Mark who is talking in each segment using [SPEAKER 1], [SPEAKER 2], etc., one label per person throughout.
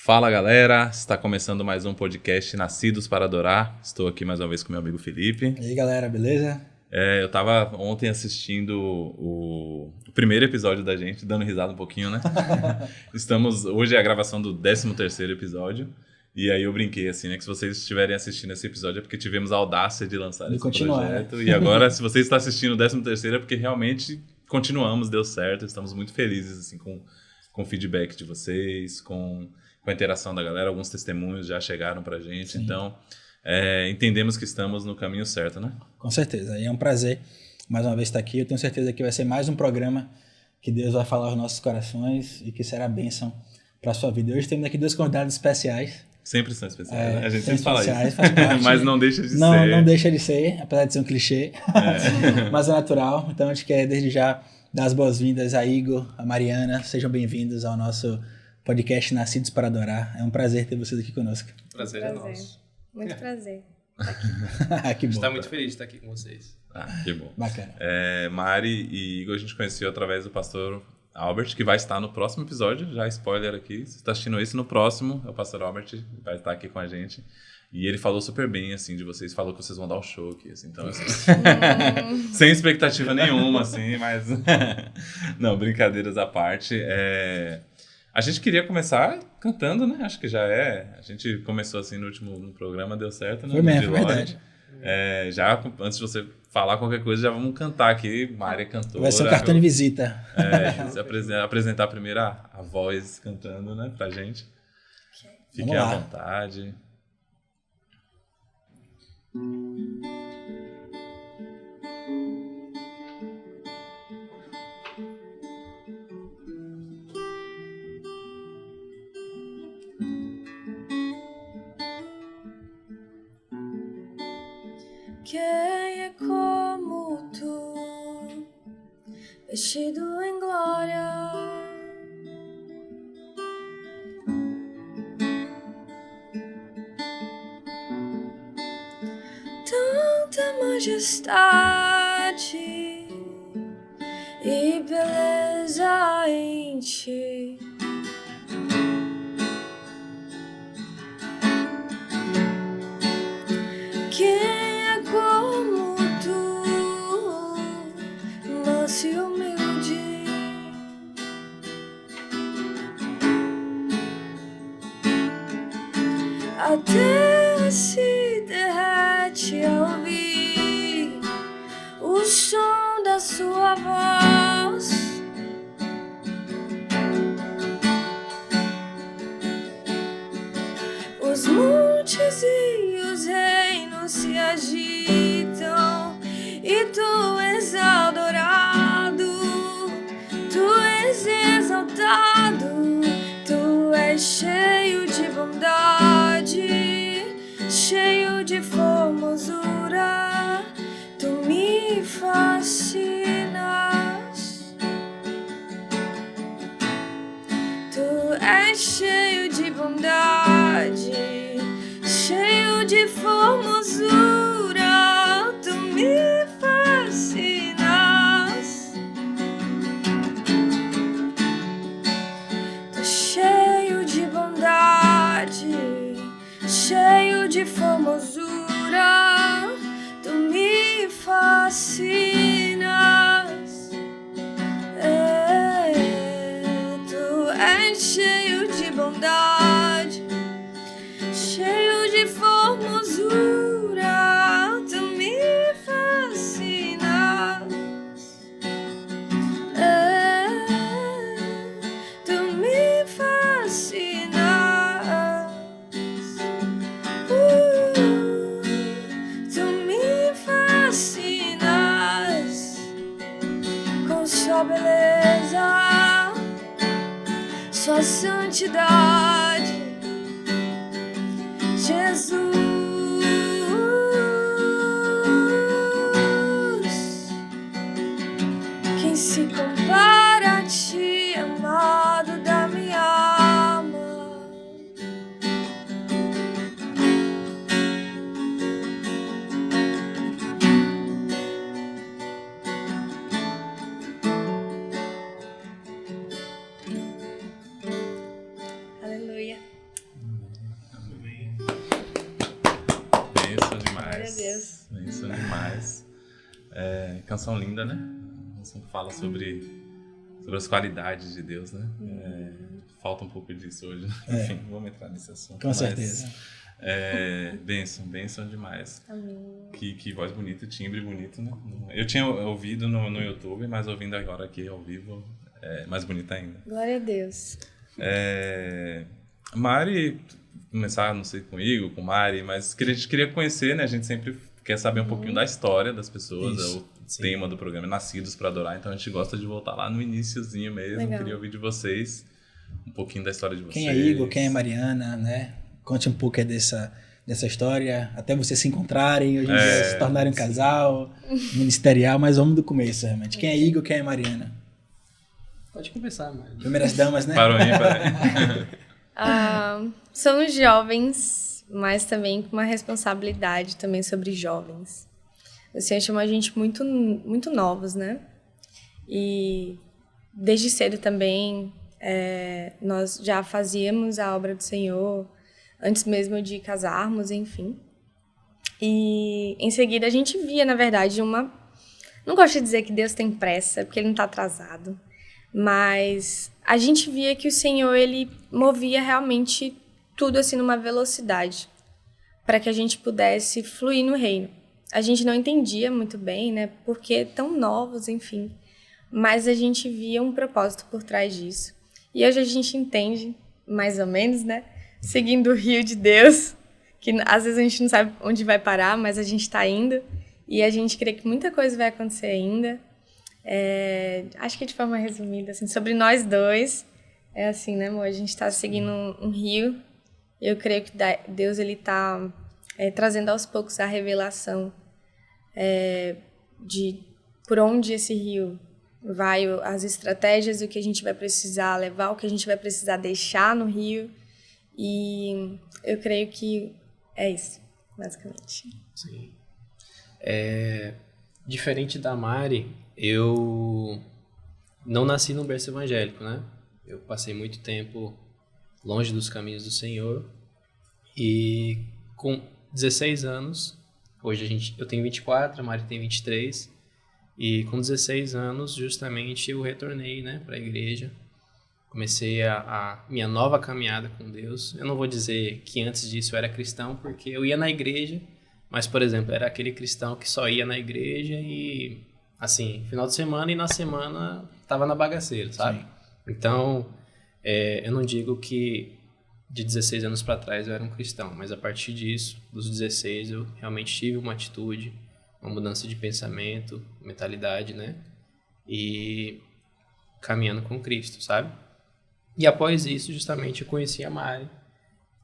[SPEAKER 1] Fala galera, está começando mais um podcast Nascidos para Adorar. Estou aqui mais uma vez com meu amigo Felipe.
[SPEAKER 2] E aí galera, beleza?
[SPEAKER 1] Eu estava ontem assistindo o primeiro episódio da gente, dando risada um pouquinho, né? Hoje é a gravação do 13º episódio. E aí eu brinquei assim, né? Que se vocês estiverem assistindo esse episódio é porque tivemos a audácia de lançar esse projeto.
[SPEAKER 2] Né?
[SPEAKER 1] E agora, se você está assistindo o 13º é porque realmente continuamos, deu certo. Estamos muito felizes assim, com o feedback de vocês, com a interação da galera. Alguns testemunhos já chegaram pra gente. Sim. Então, entendemos que estamos no caminho certo, né?
[SPEAKER 2] Com certeza. E é um prazer mais uma vez estar aqui. Eu tenho certeza que vai ser mais um programa que Deus vai falar aos nossos corações e que será bênção para a sua vida. Hoje temos aqui dois convidados especiais.
[SPEAKER 1] Sempre são especiais, né? A gente sempre fala isso.
[SPEAKER 2] Faz parte,
[SPEAKER 1] mas não deixa de ser.
[SPEAKER 2] Não deixa de ser, apesar de ser um clichê. Mas é natural. Então, a gente quer desde já dar as boas-vindas a Igor, a Mariana. Sejam bem-vindos ao nosso podcast Nascidos para Adorar. É um prazer ter vocês aqui conosco.
[SPEAKER 3] Prazer é nosso.
[SPEAKER 4] Muito prazer.
[SPEAKER 2] Que bom.
[SPEAKER 3] Está muito feliz de estar aqui com vocês.
[SPEAKER 1] Que bom.
[SPEAKER 2] Bacana.
[SPEAKER 1] Mari e Igor a gente conheceu através do pastor Albert, que vai estar no próximo episódio. Já spoiler aqui. Se você está assistindo esse, no próximo, é o pastor Albert, vai estar aqui com a gente. E ele falou super bem, assim, de vocês. Falou que vocês vão dar o show aqui, assim. Então, assim, sem expectativa nenhuma, assim, mas... Não, brincadeiras à parte. A gente queria começar cantando, né? Acho que já é. A gente começou assim no último programa, deu certo, né?
[SPEAKER 2] Foi mesmo, verdade.
[SPEAKER 1] Já, antes de você falar qualquer coisa, já vamos cantar aqui. Mária cantora.
[SPEAKER 2] Vai ser um cartão de visita.
[SPEAKER 1] Você apresentar primeiro a voz cantando, né? Pra gente. Fiquem à vontade.
[SPEAKER 4] Quem é como tu, vestido em glória, tanta majestade e beleza em ti. Humilde, a terra se derrete ao ouvir o som da sua voz. Os montes e os reinos se agitam e tu és adorado, tu és exaltado, tu és cheio de bondade, cheio de formosura, tu me fascinas. Tu és cheio de bondade, cheio de formosura, tu me fascinas. Tu cheio de bondade, cheio de formosura, tu me fascinas. Tu és cheio de bondade, cheio de formosura, tu me fascinas. Tu me fascinas. Tu me fascinas com sua beleza, sua santidade. Jesus, Deus.
[SPEAKER 1] Bênção demais. Canção linda, né? A canção que fala sobre as qualidades de Deus, né? Falta um pouco disso hoje. Enfim, vamos entrar nesse assunto.
[SPEAKER 2] Com certeza.
[SPEAKER 1] Bênção demais.
[SPEAKER 4] Amém.
[SPEAKER 1] Que voz bonita, timbre bonito, né? Eu tinha ouvido no YouTube, mas ouvindo agora aqui ao vivo é mais bonita ainda.
[SPEAKER 4] Glória a Deus.
[SPEAKER 1] Mari, começar, não sei, comigo, com Mari, mas a gente queria conhecer, né? A gente sempre quer saber um pouquinho da história das pessoas,
[SPEAKER 2] Isso.
[SPEAKER 1] o tema do programa é Nascidos para Adorar, então a gente gosta de voltar lá no iniciozinho mesmo.
[SPEAKER 4] Legal.
[SPEAKER 1] Queria ouvir de vocês um pouquinho da história de vocês.
[SPEAKER 2] Quem é Igor, quem é Mariana, né? Conte um pouco dessa história, até vocês se encontrarem, hoje em dia se tornarem um casal ministerial, mas vamos do começo, realmente. Quem é Igor, quem é Mariana?
[SPEAKER 3] Pode começar, Mari.
[SPEAKER 2] Primeiras damas, né?
[SPEAKER 1] Parou aí.
[SPEAKER 4] Somos jovens, mas também com uma responsabilidade também sobre jovens. O Senhor chamou a gente muito, muito novos, né? E desde cedo também nós já fazíamos a obra do Senhor, antes mesmo de casarmos, enfim. E em seguida a gente via, na verdade, não gosto de dizer que Deus tem pressa, porque Ele não está atrasado, mas a gente via que o Senhor, Ele movia realmente tudo assim numa velocidade, para que a gente pudesse fluir no reino. A gente não entendia muito bem, né, porque tão novos, enfim, mas a gente via um propósito por trás disso. E hoje a gente entende, mais ou menos, né, seguindo o rio de Deus, que às vezes a gente não sabe onde vai parar, mas a gente está indo, e a gente crê que muita coisa vai acontecer ainda. Acho que de forma resumida, assim, sobre nós dois, é assim, né, amor? A gente está seguindo um rio. Eu creio que Deus, Ele está trazendo aos poucos a revelação de por onde esse rio vai, as estratégias, o que a gente vai precisar levar, o que a gente vai precisar deixar no rio. E eu creio que é isso, basicamente.
[SPEAKER 3] Sim. Diferente da Mari, eu não nasci num berço evangélico, né? Eu passei muito tempo longe dos caminhos do Senhor e com 16 anos, hoje eu tenho 24, a Mari tem 23, e com 16 anos justamente eu retornei, né, para a igreja. Comecei a minha nova caminhada com Deus. Eu não vou dizer que antes disso eu era cristão, porque eu ia na igreja, mas, por exemplo, era aquele cristão que só ia na igreja e, assim, final de semana e na semana estava na bagaceira, sabe? Sim. Então, eu não digo que de 16 anos para trás eu era um cristão, mas a partir disso, dos 16, eu realmente tive uma atitude, uma mudança de pensamento, mentalidade, né? E caminhando com Cristo, sabe? E após isso, justamente, eu conheci a Mari.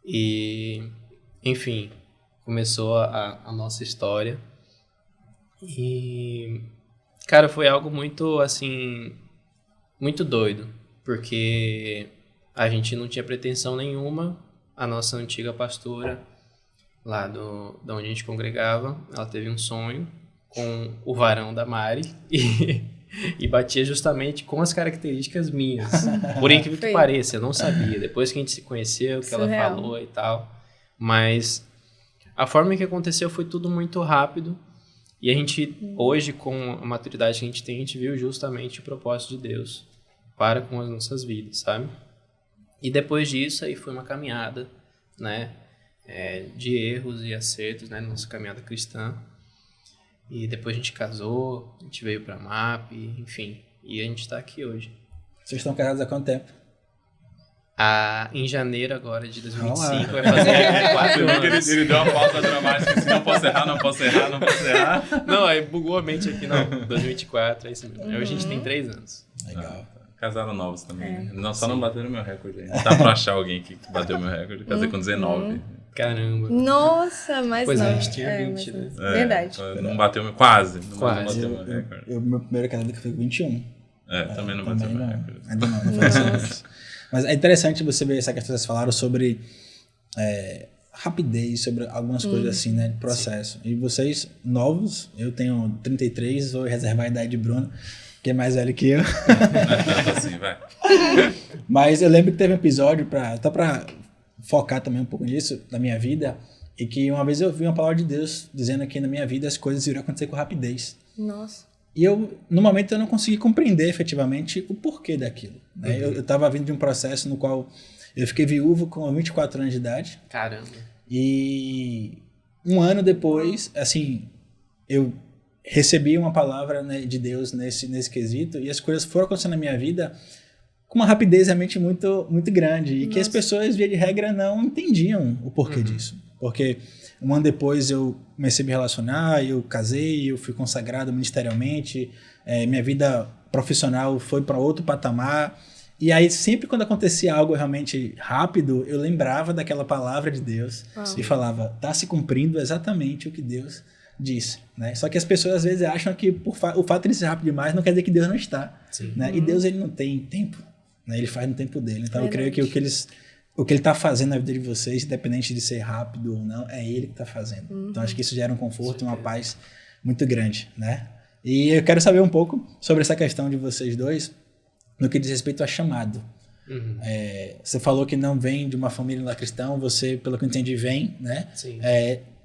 [SPEAKER 3] E, enfim, começou a nossa história. E, cara, foi algo muito, assim, muito doido. Porque a gente não tinha pretensão nenhuma. A nossa antiga pastora, lá de onde a gente congregava, ela teve um sonho com o varão da Mari. E batia justamente com as características minhas. Por incrível que pareça, eu não sabia. Depois que a gente se conheceu, que ela falou e tal. Mas a forma que aconteceu foi tudo muito rápido. E a gente, hoje, com a maturidade que a gente viu justamente o propósito de Deus para com as nossas vidas, sabe? E depois disso, aí foi uma caminhada, né? De erros e acertos, né? Nossa caminhada cristã. E depois a gente casou, a gente veio pra MAP, enfim. E a gente tá aqui hoje.
[SPEAKER 2] Vocês estão casados há quanto tempo?
[SPEAKER 3] Em janeiro agora de 2025 vai fazer 4 anos.
[SPEAKER 1] Ele deu uma pausa dramática assim, não posso errar.
[SPEAKER 3] Não, aí bugou a mente aqui, não. 2024, é isso mesmo. Hoje a gente tem 3 anos.
[SPEAKER 2] Legal.
[SPEAKER 1] Casaram novos também, né? Não, só não bateram meu recorde ainda. Dá pra achar alguém que bateu meu recorde. Casei com 19.
[SPEAKER 3] Caramba.
[SPEAKER 4] Nossa, mas
[SPEAKER 3] pois
[SPEAKER 4] não.
[SPEAKER 3] A gente tinha 20, né?
[SPEAKER 4] Verdade.
[SPEAKER 1] Não bateu meu... Quase. Não
[SPEAKER 3] Quase.
[SPEAKER 1] bateu meu recorde.
[SPEAKER 2] Meu primeiro casamento foi com 21.
[SPEAKER 1] Também não bateu meu recorde.
[SPEAKER 2] Ainda não foi. Mas é interessante você ver essa questão que vocês falaram sobre rapidez, sobre algumas coisas assim, né? De processo. Sim. E vocês, novos, eu tenho 33, vou reservar a idade de Bruno, que é mais velho que eu.
[SPEAKER 1] Assim, vai.
[SPEAKER 2] Mas eu lembro que teve um episódio, até pra focar também um pouco nisso, da minha vida, E que uma vez eu vi uma palavra de Deus dizendo que na minha vida as coisas iriam acontecer com rapidez.
[SPEAKER 4] Nossa.
[SPEAKER 2] E no momento eu não consegui compreender efetivamente o porquê daquilo. Né? Eu estava vindo de um processo no qual eu fiquei viúvo com 24 anos de idade.
[SPEAKER 3] Caramba.
[SPEAKER 2] E um ano depois, assim, eu recebi uma palavra, né, de Deus nesse quesito, e as coisas foram acontecendo na minha vida com uma rapidez realmente muito, muito grande. E que as pessoas, via de regra, não entendiam o porquê disso. Porque um ano depois eu comecei a me relacionar, eu casei, eu fui consagrado ministerialmente, minha vida profissional foi para outro patamar. E aí, sempre quando acontecia algo realmente rápido, eu lembrava daquela palavra de Deus e falava, está se cumprindo exatamente o que Deus disse. Né? Só que as pessoas às vezes acham que o fato de ser rápido demais não quer dizer que Deus não está. Né? E Deus, ele não tem tempo. Né? Ele faz no tempo dele. Então, eu creio que o que ele está fazendo na vida de vocês, independente de ser rápido ou não, é ele que está fazendo. Então, acho que isso gera um conforto, uma paz muito grande. Né? E eu quero saber um pouco sobre essa questão de vocês dois, no que diz respeito a chamado. Você falou que não vem de uma família lá cristã, você, pelo que eu entendi, vem, né?
[SPEAKER 3] Sim.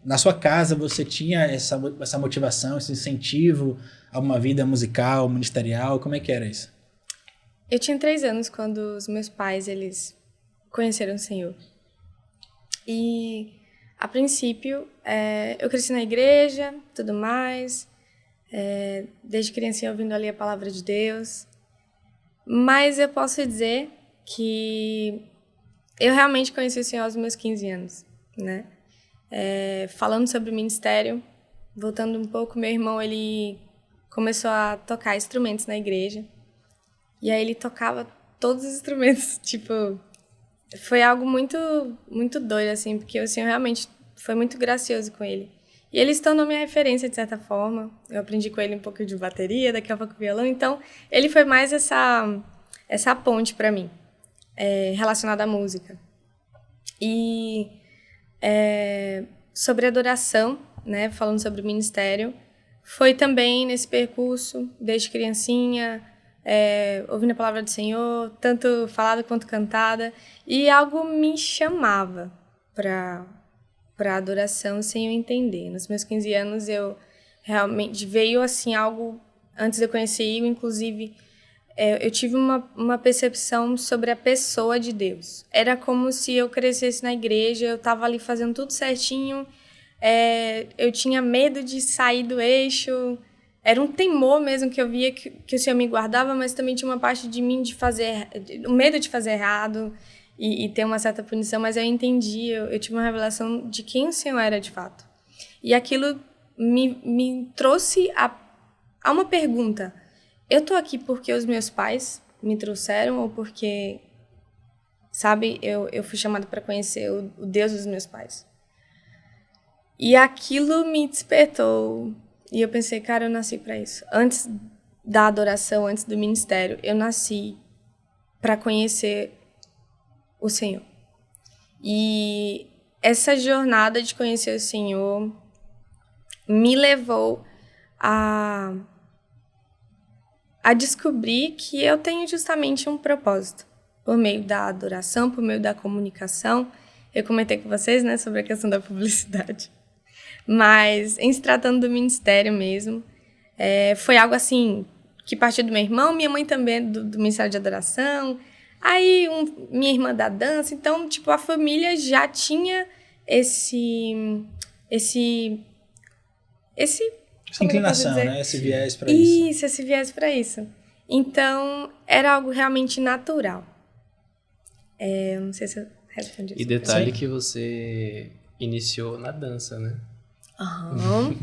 [SPEAKER 2] Na sua casa, você tinha essa motivação, esse incentivo a uma vida musical, ministerial? Como é que era isso?
[SPEAKER 4] Eu tinha 3 anos quando os meus pais, eles conheceram o Senhor. E, a princípio, eu cresci na igreja, tudo mais, desde criancinha ouvindo ali a palavra de Deus. Mas eu posso dizer que eu realmente conheci o Senhor aos meus 15 anos, né? Falando sobre o ministério, voltando um pouco, meu irmão, ele começou a tocar instrumentos na igreja. E aí ele tocava todos os instrumentos, tipo... Foi algo muito, muito doido, assim, porque o Senhor realmente foi muito gracioso com ele. E ele se tornou minha referência, de certa forma. Eu aprendi com ele um pouco de bateria, daqui a pouco violão. Então, ele foi mais essa ponte para mim, relacionada à música. E sobre adoração, né, falando sobre o ministério, foi também nesse percurso, desde criancinha, ouvindo a palavra do Senhor, tanto falada quanto cantada. E algo me chamava para adoração sem eu entender. Nos meus 15 anos, eu realmente veio assim algo, antes de eu conhecer Igor, inclusive, eu tive uma percepção sobre a pessoa de Deus. Era como se eu crescesse na igreja, eu estava ali fazendo tudo certinho, eu tinha medo de sair do eixo, era um temor mesmo que eu via que o Senhor me guardava, mas também tinha uma parte de mim o medo de fazer errado, e ter uma certa punição, mas eu entendi, eu tive uma revelação de quem o Senhor era de fato. E aquilo me trouxe a uma pergunta. Eu tô aqui porque os meus pais me trouxeram ou porque, sabe, eu fui chamada para conhecer o Deus dos meus pais? E aquilo me despertou. E eu pensei, cara, eu nasci para isso. Antes da adoração, antes do ministério, eu nasci para conhecer o Senhor. E essa jornada de conhecer o Senhor me levou a descobrir que eu tenho justamente um propósito. Por meio da adoração, por meio da comunicação. Eu comentei com vocês, né, sobre a questão da publicidade. Mas, em se tratando do ministério mesmo, foi algo assim, que partiu do meu irmão, minha mãe também do Ministério de Adoração, aí minha irmã da dança. Então, tipo, a família já tinha essa
[SPEAKER 2] inclinação, né? Esse viés para isso.
[SPEAKER 4] Isso, esse viés para isso. Então, era algo realmente natural. Não sei se eu respondi.
[SPEAKER 3] E detalhe que você iniciou na dança, né?
[SPEAKER 4] Uhum.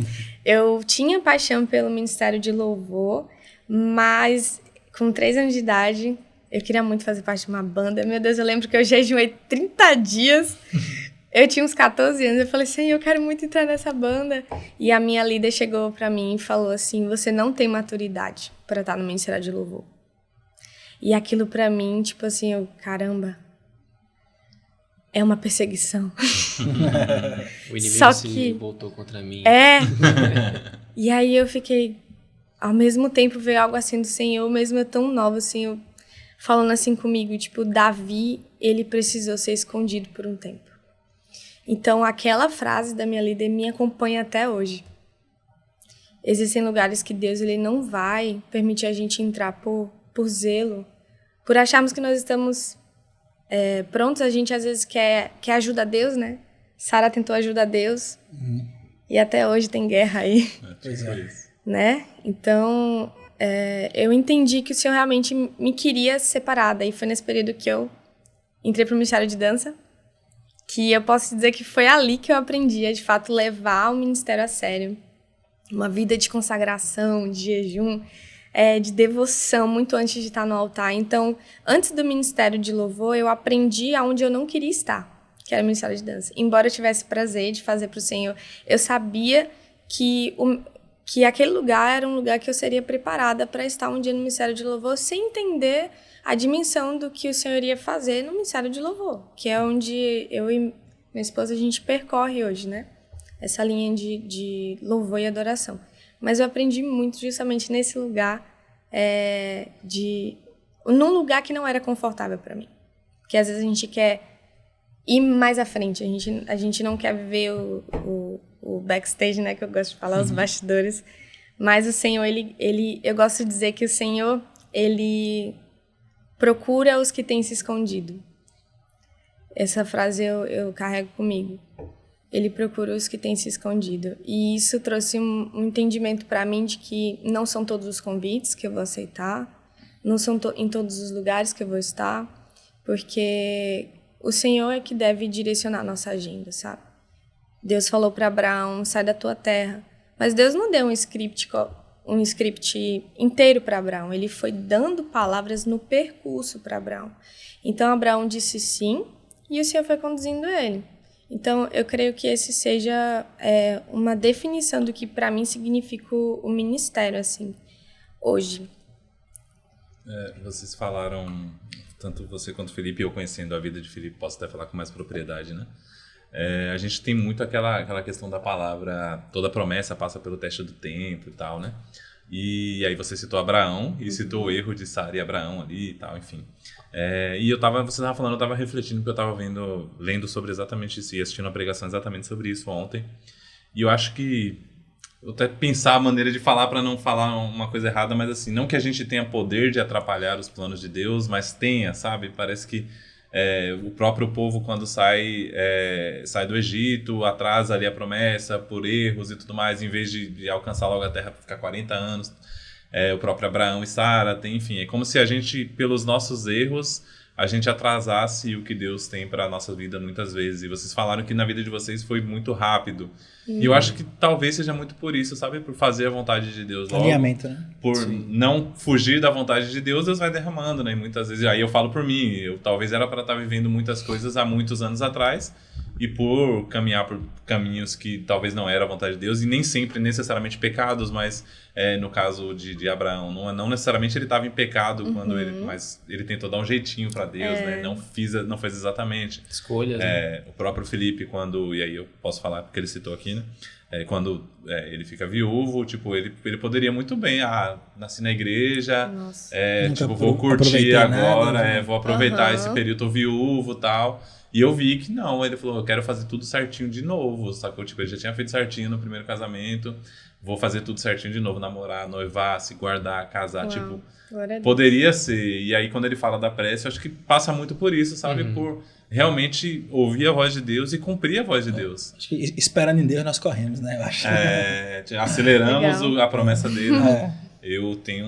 [SPEAKER 4] Eu tinha paixão pelo Ministério de Louvor, mas com 3 anos de idade, eu queria muito fazer parte de uma banda. Meu Deus, eu lembro que eu jejuei 30 dias. Eu tinha uns 14 anos, eu falei assim, eu quero muito entrar nessa banda. E a minha líder chegou pra mim e falou assim, você não tem maturidade para estar no Ministério de Louvor. E aquilo pra mim, tipo assim, caramba, é uma perseguição.
[SPEAKER 3] O inimigo
[SPEAKER 4] Só
[SPEAKER 3] se voltou contra mim.
[SPEAKER 4] E aí eu fiquei, ao mesmo tempo veio algo assim do Senhor, mesmo eu tão nova, assim, eu, falando assim comigo, tipo, Davi, ele precisou ser escondido por um tempo. Então, aquela frase da minha líder me acompanha até hoje. Existem lugares que Deus ele não vai permitir a gente entrar por zelo, por acharmos que nós estamos prontos. A gente às vezes quer ajuda a Deus, né? Sara tentou ajuda a Deus e até hoje tem guerra aí,
[SPEAKER 2] Pois é.
[SPEAKER 4] né? Então, eu entendi que o Senhor realmente me queria separada e foi nesse período que eu entrei para o Ministério de Dança, que eu posso dizer que foi ali que eu aprendi a, de fato, levar o ministério a sério. Uma vida de consagração, de jejum, de devoção, muito antes de estar no altar. Então, antes do Ministério de Louvor, eu aprendi aonde eu não queria estar, que era o Ministério de Dança. Embora eu tivesse prazer de fazer para o Senhor, eu sabia que aquele lugar era um lugar que eu seria preparada para estar um dia no Ministério de Louvor, sem entender a dimensão do que o Senhor iria fazer no Ministério de Louvor, que é onde eu e minha esposa, a gente percorre hoje, né? Essa linha de louvor e adoração. Mas eu aprendi muito justamente nesse lugar, num lugar que não era confortável para mim. Porque às vezes a gente quer ir mais à frente, a gente não quer viver o backstage, né, que eu gosto de falar, os bastidores. Mas o Senhor, eu gosto de dizer que o Senhor, ele procura os que têm se escondido. Essa frase eu carrego comigo. Ele procura os que têm se escondido. E isso trouxe um entendimento para mim de que não são todos os convites que eu vou aceitar, não são em todos os lugares que eu vou estar, porque o Senhor é que deve direcionar a nossa agenda, sabe? Deus falou para Abraão, sai da tua terra. Mas Deus não deu um script inteiro para Abraão. Ele foi dando palavras no percurso para Abraão. Então, Abraão disse sim e o Senhor foi conduzindo ele. Então, eu creio que esse seja uma definição do que para mim significa o ministério, assim, hoje.
[SPEAKER 1] Vocês falaram, tanto você quanto o Felipe, eu conhecendo a vida de Felipe, posso até falar com mais propriedade, né? A gente tem muito aquela questão da palavra, toda promessa passa pelo teste do tempo e tal, né? E aí você citou Abraão e citou o erro de Sara e Abraão ali e tal, enfim. E você estava falando, eu estava refletindo, porque eu estava lendo sobre exatamente isso e assistindo uma pregação exatamente sobre isso ontem. E eu acho que, vou até pensar a maneira de falar para não falar uma coisa errada, mas assim, não que a gente tenha poder de atrapalhar os planos de Deus, mas tenha, sabe? Parece que o próprio povo, quando sai do Egito, atrasa ali a promessa por erros e tudo mais, em vez de alcançar logo a terra para ficar 40 anos. O próprio Abraão e Sara, enfim, é como se a gente, pelos nossos erros, a gente atrasasse o que Deus tem para a nossa vida muitas vezes. E vocês falaram que na vida de vocês foi muito rápido. E eu acho que talvez seja muito por isso, sabe? Por fazer a vontade de Deus logo.
[SPEAKER 2] Alinhamento, né?
[SPEAKER 1] Por não fugir da vontade de Deus, Deus vai derramando, né? E muitas vezes, aí eu falo por mim, eu talvez era para estar vivendo muitas coisas há muitos anos atrás, e por caminhar por caminhos que talvez não era a vontade de Deus, e nem sempre necessariamente pecados, mas no caso de Abraão, não necessariamente ele estava em pecado quando mas ele tentou dar um jeitinho para Deus, né? Não fez exatamente.
[SPEAKER 3] Escolhas, né?
[SPEAKER 1] O próprio Felipe, e aí eu posso falar porque ele citou aqui, né? Quando ele fica viúvo, tipo, ele poderia muito bem, nasci na igreja, vou curtir agora, vou aproveitar esse período, tô viúvo e tal. E eu vi que não, ele falou, eu quero fazer tudo certinho de novo, sacou? Tipo, ele já tinha feito certinho no primeiro casamento, vou fazer tudo certinho de novo, namorar, noivar, se guardar, casar, tipo, poderia ser. E aí quando ele fala da prece, eu acho que passa muito por isso, sabe? Por realmente ouvir a voz de Deus e cumprir a voz de Deus.
[SPEAKER 2] Acho que esperando em Deus nós corremos, né? Eu acho.
[SPEAKER 1] Aceleramos a promessa dele. Eu tenho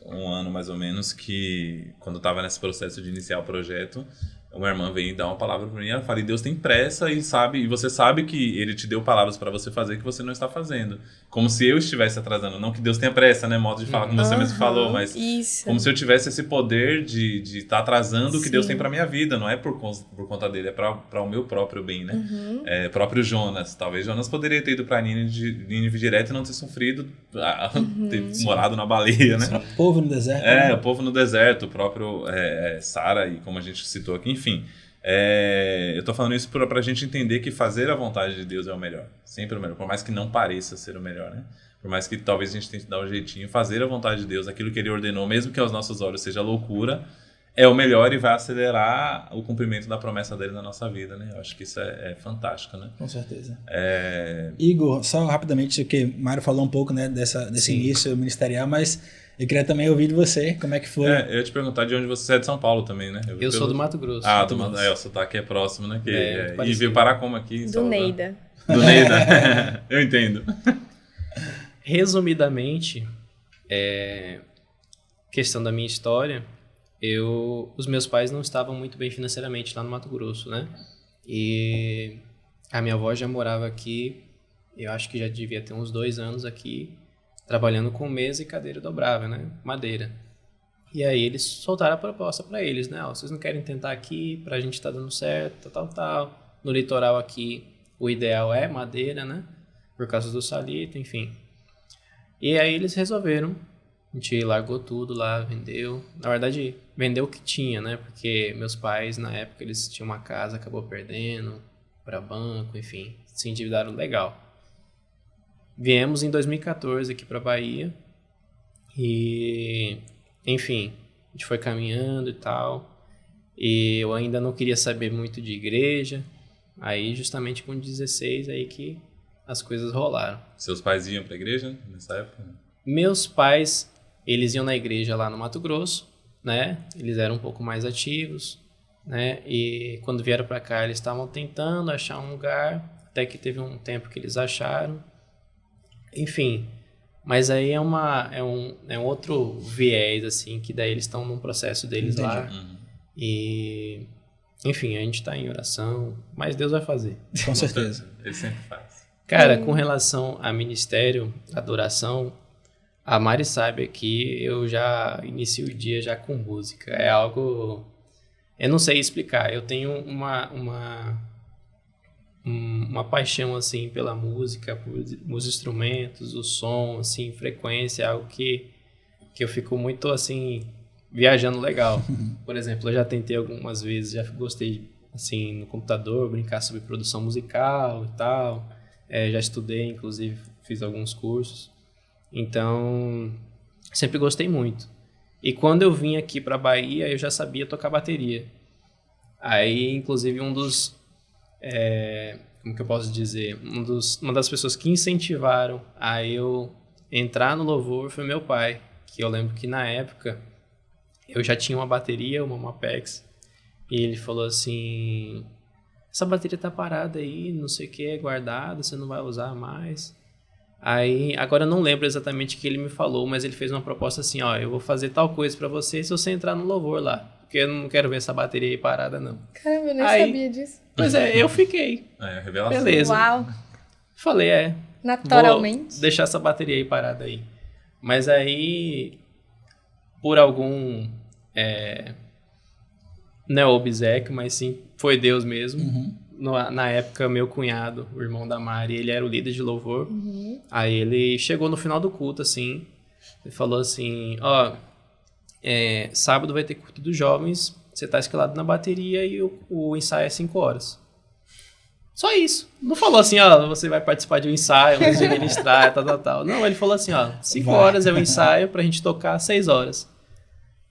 [SPEAKER 1] um ano mais ou menos que, quando eu estava nesse processo de iniciar o projeto, uma irmã veio dar uma palavra para mim, ela fala, Deus tem pressa e você sabe que ele te deu palavras para você fazer que você não está fazendo. Como se eu estivesse atrasando. Não que Deus tenha pressa, né? Modo de falar, como você mesmo falou, mas como se eu tivesse esse poder de estar atrasando o que Deus tem para minha vida. Não é por conta dele, é para o meu próprio bem, né? Próprio Jonas. Talvez Jonas poderia ter ido para Nínive direto e não ter sofrido, ter morado na baleia, né?
[SPEAKER 2] O povo no deserto.
[SPEAKER 1] O povo no deserto, o próprio Sara, e como a gente citou aqui, enfim. Eu tô falando isso pra gente entender que fazer a vontade de Deus é o melhor. Sempre o melhor. Por mais que não pareça ser o melhor, né? Por mais que talvez a gente tente dar um jeitinho, fazer a vontade de Deus, aquilo que Ele ordenou, mesmo que aos nossos olhos seja loucura, é o melhor e vai acelerar o cumprimento da promessa dele na nossa vida, né? Eu acho que isso é fantástico, né?
[SPEAKER 2] Com certeza. Igor, só rapidamente, que o Mário falou um pouco, né, desse início ministerial, mas eu queria também ouvir de você, como é que foi?
[SPEAKER 1] Eu ia te perguntar de onde você é, de São Paulo também, né?
[SPEAKER 3] Eu sou do Mato Grosso.
[SPEAKER 1] O sotaque é próximo, né? E veio parar como aqui?
[SPEAKER 4] Do Neida.
[SPEAKER 1] Do Neida, eu entendo.
[SPEAKER 3] Resumidamente, questão da minha história, os meus pais não estavam muito bem financeiramente lá no Mato Grosso, né? E a minha avó já morava aqui, eu acho que já devia ter uns 2 anos aqui, trabalhando com mesa e cadeira dobrável, né? Madeira. E aí eles soltaram a proposta para eles, né? Vocês não querem tentar aqui, pra gente tá dando certo, tal. No litoral aqui, o ideal é madeira, né? Por causa do salito, enfim. E aí eles resolveram. A gente largou tudo lá, vendeu. Na verdade, vendeu o que tinha, né? Porque meus pais, na época, eles tinham uma casa, acabou perdendo para banco, enfim. Se endividaram legal. Viemos em 2014 aqui para Bahia. E, enfim, a gente foi caminhando e tal. E eu ainda não queria saber muito de igreja. Aí, justamente com 16, aí que as coisas rolaram.
[SPEAKER 1] Seus pais iam para a igreja nessa época?
[SPEAKER 3] Meus pais... Eles iam na igreja lá no Mato Grosso, né? Eles eram um pouco mais ativos, né? E quando vieram para cá, eles estavam tentando achar um lugar, até que teve um tempo que eles acharam. Enfim, mas aí é um outro viés, assim, que daí eles estão num processo deles lá. E, enfim, a gente está em oração, mas Deus vai fazer.
[SPEAKER 2] Com certeza.
[SPEAKER 1] Ele sempre faz.
[SPEAKER 3] Cara, com relação a ministério, adoração... A Mari sabe que eu já inicio o dia já com música. É algo... Eu não sei explicar. Eu tenho uma paixão, assim, pela música, pelos instrumentos, o som, assim, frequência. Algo que eu fico muito, assim, viajando legal. Por exemplo, eu já tentei algumas vezes, já gostei, assim, no computador, brincar sobre produção musical e tal. Já estudei, inclusive, fiz alguns cursos. Então, sempre gostei muito. E quando eu vim aqui para Bahia, eu já sabia tocar bateria. Aí, inclusive, como que eu posso dizer? Uma das pessoas que incentivaram a eu entrar no louvor foi meu pai. Que eu lembro que na época, eu já tinha uma bateria, uma Mapex. E ele falou assim, essa bateria tá parada aí, não sei o que, é guardada, você não vai usar mais. Aí, agora eu não lembro exatamente o que ele me falou, mas ele fez uma proposta assim, ó, eu vou fazer tal coisa pra você se você entrar no louvor lá, porque eu não quero ver essa bateria aí parada, não.
[SPEAKER 4] Caramba, eu nem sabia disso.
[SPEAKER 3] Pois eu fiquei.
[SPEAKER 1] Revelação.
[SPEAKER 3] Beleza.
[SPEAKER 4] Uau.
[SPEAKER 3] Falei,
[SPEAKER 4] naturalmente.
[SPEAKER 3] Vou deixar essa bateria aí parada aí. Mas aí, por algum, não é obséquio, mas sim, foi Deus mesmo. Na época, meu cunhado, o irmão da Mari, ele era o líder de louvor. Aí ele chegou no final do culto, assim, e falou assim, sábado vai ter culto dos jovens, você tá escalado na bateria e o ensaio é 5 horas. Só isso. Não falou assim, você vai participar de um ensaio antes de ministrar, tal. Não, ele falou assim, 5 horas é o ensaio pra gente tocar 6 horas.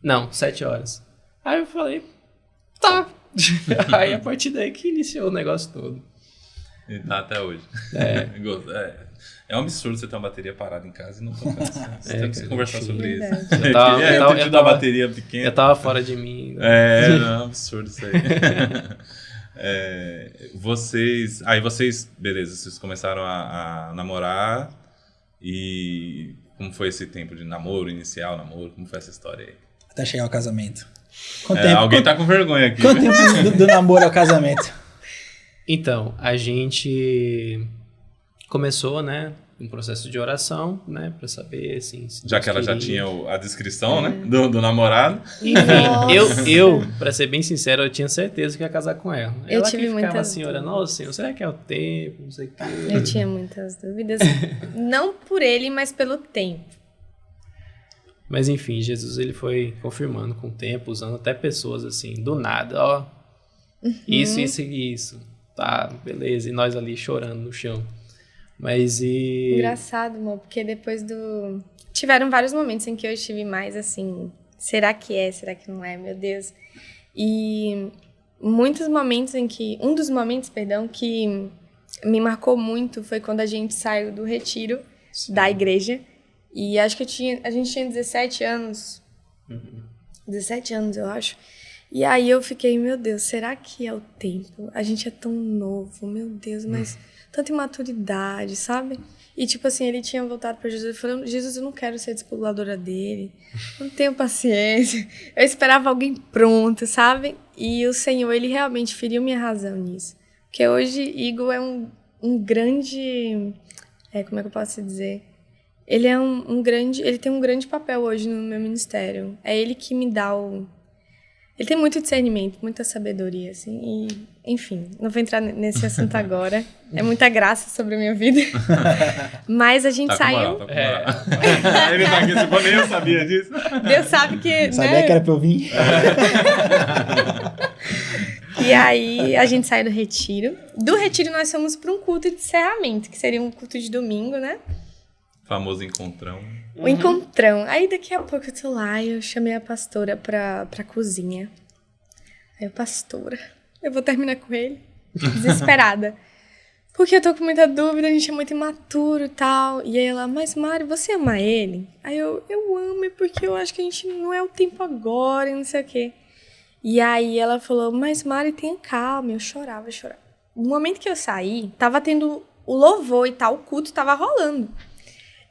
[SPEAKER 3] Não, 7 horas. Aí eu falei, tá. Aí a partir daí que iniciou o negócio todo.
[SPEAKER 1] E tá até hoje. É um absurdo você ter uma bateria parada em casa e não tocar. Você tem que conversar sobre isso. Eu tava bateria pequena.
[SPEAKER 3] Eu tava fora de mim.
[SPEAKER 1] Não, é um absurdo isso aí. Vocês, beleza, vocês começaram a namorar e como foi esse tempo de namoro, como foi essa história aí?
[SPEAKER 2] Até chegar ao casamento.
[SPEAKER 1] Alguém tá com vergonha aqui.
[SPEAKER 2] Quanto tempo do namoro ao casamento?
[SPEAKER 3] Então, a gente começou, né, um processo de oração, né, pra saber, assim...
[SPEAKER 1] Já que ela já tinha a descrição, né, do namorado.
[SPEAKER 3] Enfim, eu, pra ser bem sincero, eu tinha certeza que ia casar com ela.
[SPEAKER 4] Eu tive
[SPEAKER 3] ficava
[SPEAKER 4] muitas
[SPEAKER 3] assim, orando, nossa, Senhor, será que é o tempo, não sei o quê.
[SPEAKER 4] Eu tinha muitas dúvidas, não por ele, mas pelo tempo.
[SPEAKER 3] Mas enfim, Jesus ele foi confirmando com o tempo, usando até pessoas assim, do nada, isso, tá, beleza, e nós ali chorando no chão. Mas
[SPEAKER 4] Engraçado, amor, porque depois tiveram vários momentos em que eu estive mais assim, será que é, será que não é, meu Deus. E muitos momentos um dos momentos, que me marcou muito foi quando a gente saiu do retiro da igreja. E acho que a gente tinha 17 anos. 17 anos, eu acho. E aí eu fiquei, meu Deus, será que é o tempo? A gente é tão novo, meu Deus, mas tanta imaturidade, sabe? E tipo assim, ele tinha voltado para Jesus e falou, Jesus, eu não quero ser discipuladora dele, não tenho paciência. Eu esperava alguém pronto, sabe? E o Senhor, ele realmente feriu minha razão nisso. Porque hoje Igor é um grande... como é que eu posso dizer? Ele é ele tem um grande papel hoje no meu ministério. É ele que me dá Ele tem muito discernimento, muita sabedoria, assim, e, enfim, não vou entrar nesse assunto agora. É muita graça sobre a minha vida. Mas a gente saiu...
[SPEAKER 1] Tá com moral. Ele tá aqui, tipo, nem eu sabia disso.
[SPEAKER 4] Deus sabe que...
[SPEAKER 2] Sabia que era pra eu vir?
[SPEAKER 4] E aí, a gente saiu do retiro. Do retiro, nós fomos para um culto de encerramento, que seria um culto de domingo, né?
[SPEAKER 1] Famoso encontrão.
[SPEAKER 4] O encontrão. Aí daqui a pouco eu tô lá e eu chamei a pastora pra cozinha. Aí pastora, eu vou terminar com ele. Desesperada. Porque eu tô com muita dúvida, a gente é muito imaturo e tal. E aí ela, mas Mari, você ama ele? Aí eu amo, porque eu acho que a gente não é o tempo agora e não sei o quê. E aí ela falou, mas Mari, tenha calma. Eu chorava. No momento que eu saí, tava tendo o louvor e tal, o culto tava rolando.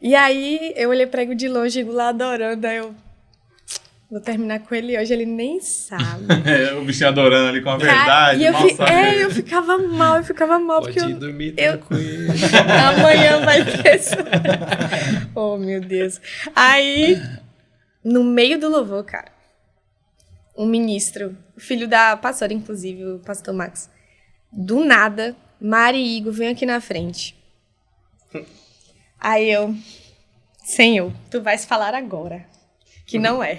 [SPEAKER 4] E aí, eu olhei pra ele de longe, digo lá adorando, aí eu vou terminar com ele hoje, ele nem sabe.
[SPEAKER 1] O bichinho adorando ali com a verdade,
[SPEAKER 4] e eu ficava mal,
[SPEAKER 3] Pode
[SPEAKER 4] porque
[SPEAKER 3] dormir tranquilo.
[SPEAKER 4] Amanhã vai ter Oh, meu Deus. Aí, no meio do louvor, cara, um ministro, filho da pastora, inclusive, o pastor Max, do nada, Mari e Igor, vem aqui na frente. Aí eu, Senhor, tu vais falar agora, que não é.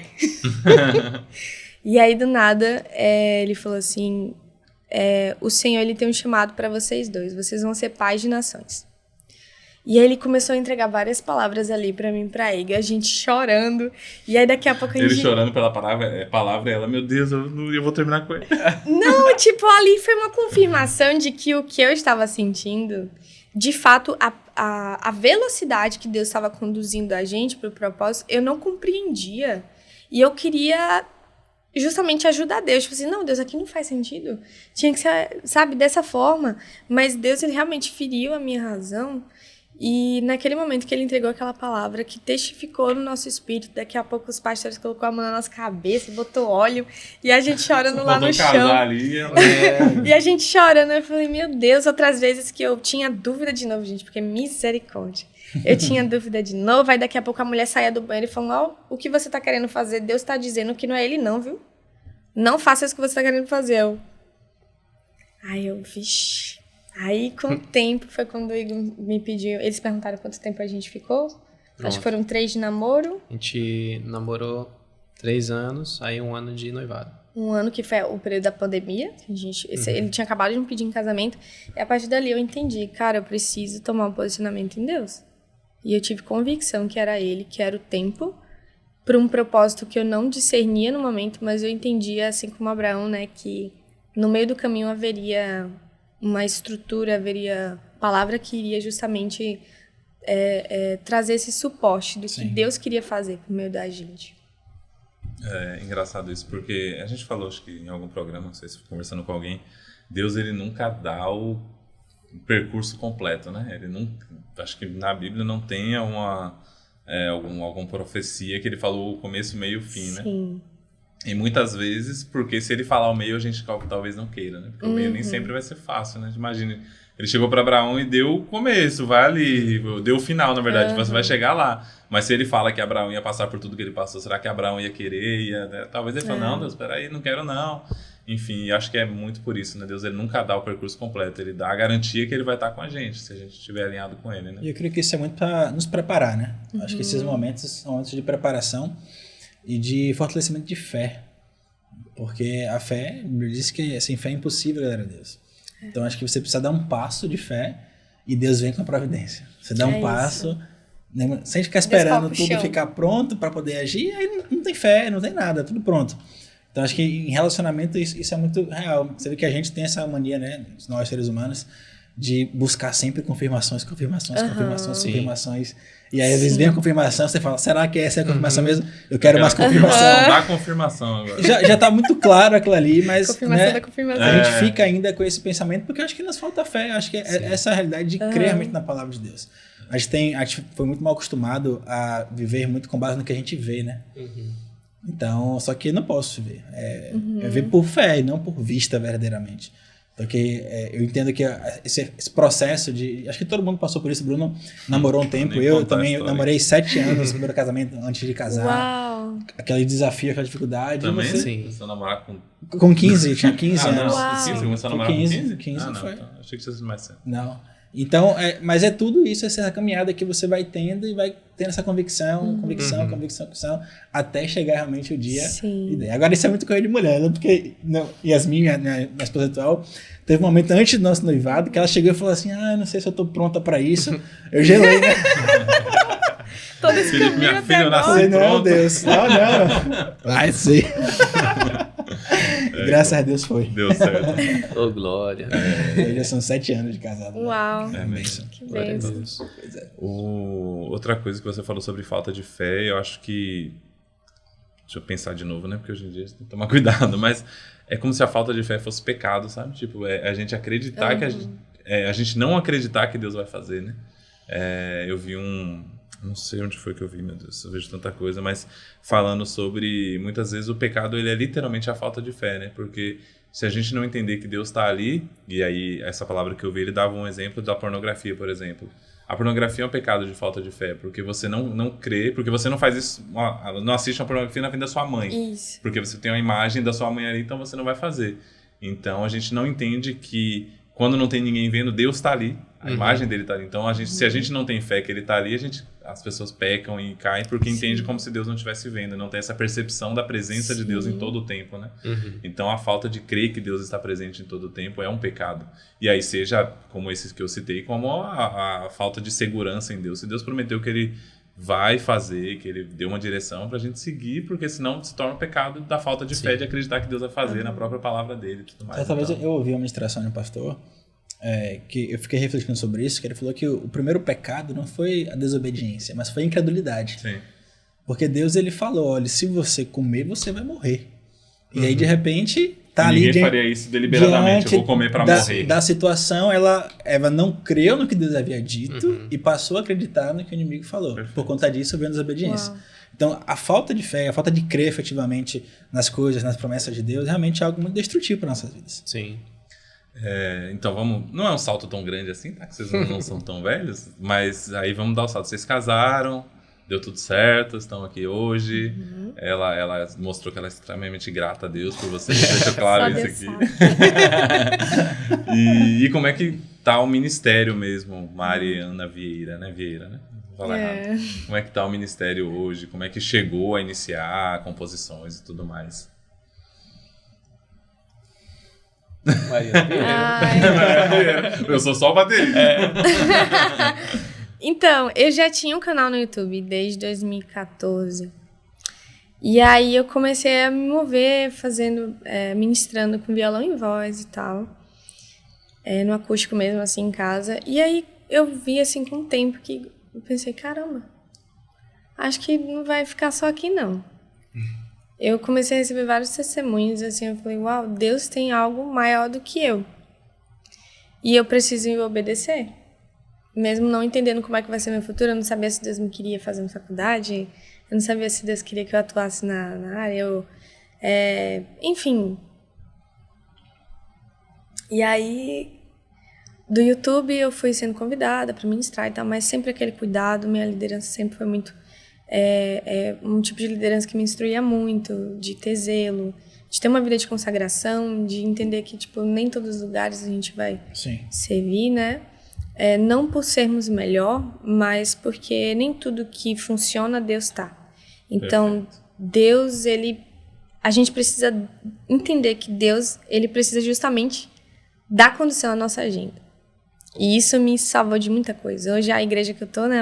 [SPEAKER 4] E aí, do nada, ele falou assim, o Senhor, ele tem um chamado para vocês dois, vocês vão ser pais de nações. E aí ele começou a entregar várias palavras ali pra mim e pra ele, a gente chorando, e aí daqui a pouco a gente...
[SPEAKER 1] Ele chorando pela palavra, ela, meu Deus, eu vou terminar com ele.
[SPEAKER 4] Não, tipo, ali foi uma confirmação de que o que eu estava sentindo, de fato, a velocidade que Deus estava conduzindo a gente para o propósito, eu não compreendia. E eu queria justamente ajudar Deus. Tipo assim, não, Deus, aqui não faz sentido. Tinha que ser, sabe, dessa forma. Mas Deus, ele realmente feriu a minha razão. E naquele momento que ele entregou aquela palavra que testificou no nosso espírito, daqui a pouco os pastores colocou a mão na nossa cabeça, botou óleo, e a gente chorando lá no chão.
[SPEAKER 1] Ali,
[SPEAKER 4] E a gente chorando, eu falei, meu Deus, outras vezes que eu tinha dúvida de novo, gente, porque misericórdia. Eu tinha dúvida de novo, aí daqui a pouco a mulher saía do banheiro e falou, o que você tá querendo fazer? Deus tá dizendo que não é ele não, viu? Não faça isso que você tá querendo fazer. Aí eu, vixi... Aí, com o tempo, foi quando o Igor me pediu... Eles perguntaram quanto tempo a gente ficou.
[SPEAKER 3] Pronto.
[SPEAKER 4] Acho que foram 3 de namoro.
[SPEAKER 3] A gente namorou 3 anos, aí 1 ano de noivado.
[SPEAKER 4] 1 ano, que foi o período da pandemia. Ele tinha acabado de me pedir em casamento. E a partir dali eu entendi, cara, eu preciso tomar um posicionamento em Deus. E eu tive convicção que era ele, que era o tempo, para um propósito que eu não discernia no momento, mas eu entendia, assim como Abraão, né, que no meio do caminho haveria... uma estrutura, haveria palavra que iria justamente trazer esse suporte do que Deus queria fazer por meio da gente.
[SPEAKER 1] É engraçado isso, porque a gente falou, acho que em algum programa, não sei se conversando com alguém, Deus, ele nunca dá o percurso completo, né? Ele nunca, acho que na Bíblia não tem alguma profecia que ele falou o começo, meio e fim, né?
[SPEAKER 4] Sim.
[SPEAKER 1] E muitas vezes, porque se ele falar o meio, a gente talvez não queira, né? Porque o meio nem sempre vai ser fácil, né? Imagina, ele chegou para Abraão e deu o começo, vai ali, deu o final, na verdade, você vai chegar lá. Mas se ele fala que Abraão ia passar por tudo que ele passou, será que Abraão ia querer? Né? Talvez ele fale, não, Deus, peraí, não quero não. Enfim, acho que é muito por isso, né? Deus, ele nunca dá o percurso completo, ele dá a garantia que ele vai estar com a gente, se a gente estiver alinhado com ele, né?
[SPEAKER 2] E eu creio que isso é muito para nos preparar, né? Acho que esses momentos são momentos de preparação e de fortalecimento de fé. Porque a fé, diz que sem fé é impossível agradar a Deus. Então acho que você precisa dar um passo de fé e Deus vem com a providência. Você dá um passo Se a gente ficar esperando
[SPEAKER 4] Deus
[SPEAKER 2] tudo
[SPEAKER 4] chão.
[SPEAKER 2] ficar pronto para poder agir, aí não tem fé, não tem nada, tudo pronto. Então acho que em relacionamento isso é muito real. Você vê que a gente tem essa mania, né, nós seres humanos, de buscar sempre confirmações. E aí às vezes vem a confirmação, você fala, será que essa é a confirmação mesmo? Eu quero mais confirmação.
[SPEAKER 1] Dá confirmação agora.
[SPEAKER 2] Já tá muito claro aquilo ali, mas
[SPEAKER 4] Confirmação
[SPEAKER 2] né,
[SPEAKER 4] da confirmação.
[SPEAKER 2] a gente fica ainda com esse pensamento porque eu acho que nos falta fé. Eu acho que é essa a realidade de crer realmente na palavra de Deus. A gente foi muito mal acostumado a viver muito com base no que a gente vê, né? Então, só que eu não posso ver. É ver por fé e não por vista verdadeiramente. Porque eu entendo que esse processo de... Acho que todo mundo passou por isso. Bruno namorou um tempo. Eu também namorei 7 anos no primeiro casamento antes de casar.
[SPEAKER 4] Uau!
[SPEAKER 2] Aquele desafio, aquela dificuldade.
[SPEAKER 1] Também?
[SPEAKER 3] Sim.
[SPEAKER 1] Começou a namorar com...
[SPEAKER 2] Com 15, tinha 15 anos.
[SPEAKER 4] Uau.
[SPEAKER 1] 15, começou a
[SPEAKER 2] Com
[SPEAKER 1] namorar
[SPEAKER 2] 15,
[SPEAKER 1] com 15?
[SPEAKER 2] 15
[SPEAKER 1] não,
[SPEAKER 2] foi.
[SPEAKER 1] então, achei que tinha sido mais cedo.
[SPEAKER 2] Não. Então, mas é tudo isso, essa caminhada que você vai tendo e vai tendo essa convicção, convicção, até chegar realmente o dia.
[SPEAKER 4] Sim.
[SPEAKER 2] Agora, isso é muito coisa de mulher, né? Porque Yasmin, minha esposa atual, teve um momento antes do nosso noivado que ela chegou e falou assim, não sei se eu tô pronta pra isso. Eu gelei, né?
[SPEAKER 4] Todo esse
[SPEAKER 1] Felipe,
[SPEAKER 4] caminho
[SPEAKER 1] minha
[SPEAKER 4] até
[SPEAKER 1] filha, eu
[SPEAKER 4] agora.
[SPEAKER 1] nasci.
[SPEAKER 2] Falei, não,
[SPEAKER 1] pronto.
[SPEAKER 2] Deus. Não. Vai ser. Graças a Deus foi.
[SPEAKER 1] Deu certo.
[SPEAKER 3] Ô, glória.
[SPEAKER 2] Já são 7 anos de casado. né?
[SPEAKER 4] Uau!
[SPEAKER 1] É mesmo.
[SPEAKER 4] Que
[SPEAKER 3] Glória a
[SPEAKER 4] bênção.
[SPEAKER 3] Deus.
[SPEAKER 2] Pois é.
[SPEAKER 1] Outra coisa que você falou sobre falta de fé, eu acho que... Deixa eu pensar de novo, né? Porque hoje em dia tem que tomar cuidado. Mas é como se a falta de fé fosse pecado, sabe? Tipo, a gente acreditar que a gente não acreditar que Deus vai fazer, né? Eu vi não sei onde foi que eu vi, meu Deus, eu vejo tanta coisa, mas falando sobre, muitas vezes o pecado ele é literalmente a falta de fé, né? Porque se a gente não entender que Deus está ali, e aí essa palavra que eu vi, ele dava um exemplo da pornografia, por exemplo. A pornografia é um pecado de falta de fé, porque você não crê, porque você não faz isso, não assiste uma pornografia na frente da sua mãe.
[SPEAKER 4] Isso.
[SPEAKER 1] Porque você tem uma imagem da sua mãe ali, então você não vai fazer. Então a gente não entende que quando não tem ninguém vendo, Deus está ali. A imagem dele está ali. Então se a gente não tem fé que ele está ali, as pessoas pecam e caem porque entende como se Deus não estivesse vendo. Não tem essa percepção da presença de Deus em todo o tempo, né? Então a falta de crer que Deus está presente em todo o tempo é um pecado. E aí seja como esses que eu citei, como a falta de segurança em Deus. Se Deus prometeu que ele vai fazer, que ele deu uma direção pra gente seguir, porque senão se torna um pecado da falta de fé de acreditar que Deus vai fazer na própria palavra dele e tudo mais.
[SPEAKER 2] Talvez
[SPEAKER 1] então.
[SPEAKER 2] eu ouvi uma ministração de um pastor que eu fiquei refletindo sobre isso, que ele falou que o primeiro pecado não foi a desobediência, mas foi a incredulidade.
[SPEAKER 1] Sim.
[SPEAKER 2] Porque Deus ele falou, olha, se você comer, você vai morrer. E aí, de repente, tá ali
[SPEAKER 1] Ninguém faria isso deliberadamente, eu vou comer pra morrer.
[SPEAKER 2] Da situação, Eva não creu no que Deus havia dito e passou a acreditar no que o inimigo falou.
[SPEAKER 1] Perfeito.
[SPEAKER 2] Por conta disso, veio a desobediência.
[SPEAKER 4] Uau.
[SPEAKER 2] Então, a falta de fé, a falta de crer efetivamente nas coisas, nas promessas de Deus, realmente é algo muito destrutivo para nossas vidas.
[SPEAKER 3] Sim.
[SPEAKER 1] Então vamos... Não é um salto tão grande assim, tá? Que vocês não são tão velhos. Mas aí vamos dar o salto. Vocês casaram, deu tudo certo, estão aqui hoje. Ela mostrou que ela é extremamente grata a Deus por vocês. Deixou claro
[SPEAKER 4] Só
[SPEAKER 1] isso
[SPEAKER 4] Deus
[SPEAKER 1] aqui. E como é que tá o ministério mesmo, Mariana Vieira, né? Vieira, né? Vou falar errado. Como é que tá o ministério hoje? Como é que chegou a iniciar composições e tudo mais?
[SPEAKER 3] Maria
[SPEAKER 1] Eu sou só o baterista.
[SPEAKER 4] Então, eu já tinha um canal no YouTube desde 2014. E aí eu comecei a me mover fazendo, ministrando com violão e voz e tal. No acústico mesmo, assim, em casa. E aí eu vi, assim, com o tempo que eu pensei, caramba, acho que não vai ficar só aqui, não. Eu comecei a receber vários testemunhos, assim, eu falei, uau, Deus tem algo maior do que eu. E eu preciso obedecer. Mesmo não entendendo como é que vai ser meu futuro, eu não sabia se Deus me queria fazer faculdade, eu não sabia se Deus queria que eu atuasse na área, enfim. E aí, do YouTube eu fui sendo convidada para ministrar e tal, mas sempre aquele cuidado, minha liderança sempre foi muito... um tipo de liderança que me instruía muito, de ter zelo, de ter uma vida de consagração, de entender que, tipo, nem todos os lugares a gente vai servir, né? Não por sermos melhor, mas porque nem tudo que funciona, Deus tá. Então, perfeito. Deus, a gente precisa entender que Deus, ele precisa justamente dar condição à nossa agenda. E isso me salvou de muita coisa. Hoje a igreja que eu tô, né,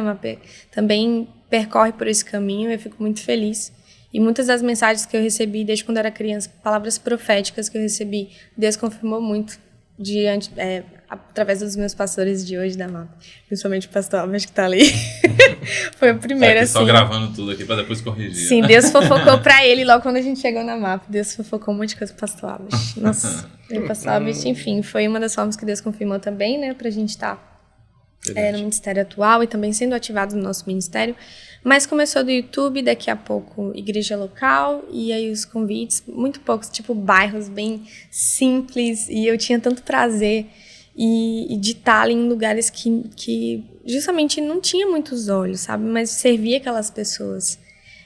[SPEAKER 4] também percorre por esse caminho, eu fico muito feliz. E muitas das mensagens que eu recebi desde quando eu era criança, palavras proféticas que eu recebi, Deus confirmou muito através dos meus pastores de hoje da MAP. Principalmente o pastor Alves que tá ali. Foi o primeiro,
[SPEAKER 1] tá aqui
[SPEAKER 4] assim.
[SPEAKER 1] Só gravando tudo aqui pra depois corrigir.
[SPEAKER 4] Sim, Deus fofocou pra ele logo quando a gente chegou na MAP. Deus fofocou um monte de coisa pro pastor Alves. Nossa, o pastor Alves, enfim, foi uma das formas que Deus confirmou também, né, pra gente estar no ministério atual e também sendo ativado no nosso ministério. Mas começou do YouTube, daqui a pouco igreja local, e aí os convites, muito poucos, tipo bairros bem simples, e eu tinha tanto prazer e de estar em lugares que justamente não tinha muitos olhos, sabe? Mas servia aquelas pessoas.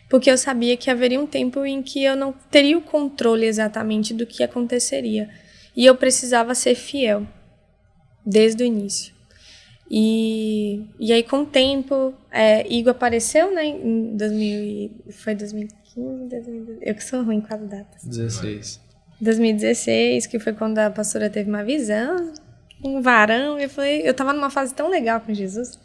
[SPEAKER 4] Porque eu sabia que haveria um tempo em que eu não teria o controle exatamente do que aconteceria. E eu precisava ser fiel, desde o início. E aí, com o tempo, Igor apareceu, né, em 2015, 2016, eu que sou ruim com as datas. 2016, que foi quando a pastora teve uma visão, um varão, eu tava numa fase tão legal com Jesus,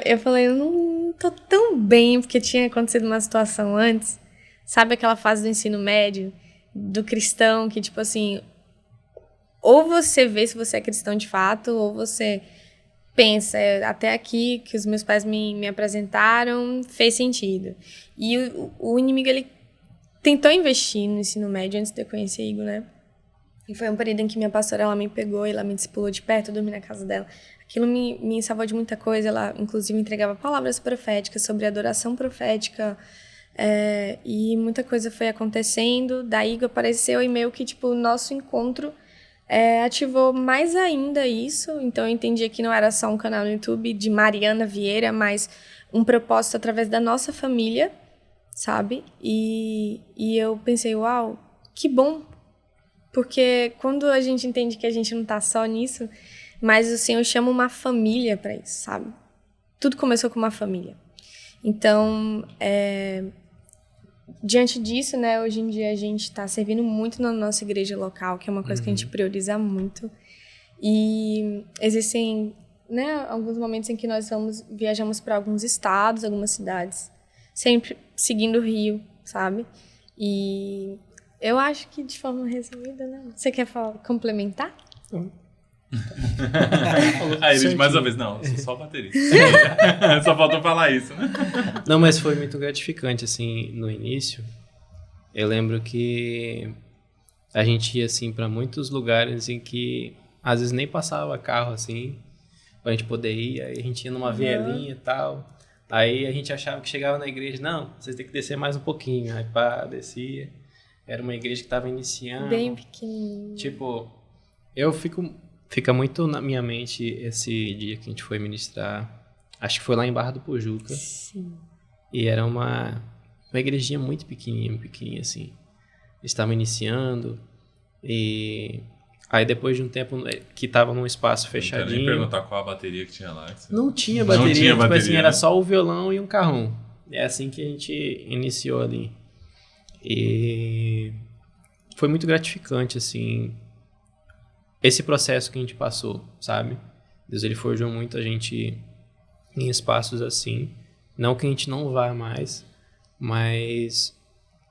[SPEAKER 4] eu falei, eu não tô tão bem, porque tinha acontecido uma situação antes, sabe aquela fase do ensino médio, do cristão, que tipo assim, ou você vê se você é cristão de fato, ou você pensa, até aqui que os meus pais me apresentaram, fez sentido. E o inimigo, ele tentou investir no ensino médio antes de eu conhecer Igor, né? E foi um período em que minha pastora, ela me pegou e ela me discipulou de perto, eu dormi na casa dela. Aquilo me salvou de muita coisa, ela inclusive entregava palavras proféticas sobre adoração profética, e muita coisa foi acontecendo. Daí Igor apareceu e meio que, tipo, o nosso encontro ativou mais ainda isso. Então eu entendi que não era só um canal no YouTube de Mariana Vieira, mas um propósito através da nossa família, sabe? E eu pensei, uau, que bom, porque quando a gente entende que a gente não tá só nisso, mas o Senhor chama uma família para isso, sabe? Tudo começou com uma família. Então, diante disso, né, hoje em dia a gente está servindo muito na nossa igreja local, que é uma coisa que a gente prioriza muito. E existem, né, alguns momentos em que nós viajamos para alguns estados, algumas cidades, sempre seguindo o Rio, sabe? E eu acho que de forma resumida, né? Você quer complementar?
[SPEAKER 1] Aí, gente, mais uma vez, não, eu sou só baterista. Só faltou falar isso, né?
[SPEAKER 3] Não, mas foi muito gratificante, assim, no início. Eu lembro que a gente ia, assim, para muitos lugares em que às vezes nem passava carro, assim, pra gente poder ir. Aí a gente ia numa vielinha e tal. Aí a gente achava que chegava na igreja, não, vocês têm que descer mais um pouquinho. Aí pá, descia. Era uma igreja que tava iniciando.
[SPEAKER 4] Bem pequenininho.
[SPEAKER 3] Tipo, fica muito na minha mente esse dia que a gente foi ministrar. Acho que foi lá em Barra do Pujuca.
[SPEAKER 4] Sim.
[SPEAKER 3] E era uma igrejinha muito pequenininha, assim. Eles estavam iniciando. E aí depois de um tempo que tava num espaço fechadinho.
[SPEAKER 1] Eu nem perguntar qual a bateria que tinha lá.
[SPEAKER 3] Não tinha bateria.
[SPEAKER 1] Não tinha
[SPEAKER 3] tipo
[SPEAKER 1] bateria,
[SPEAKER 3] assim,
[SPEAKER 1] né?
[SPEAKER 3] era só o violão e um carrom. É assim que a gente iniciou ali. E foi muito gratificante, assim, esse processo que a gente passou, sabe? Deus, ele forjou muito a gente em espaços assim. Não que a gente não vá mais, mas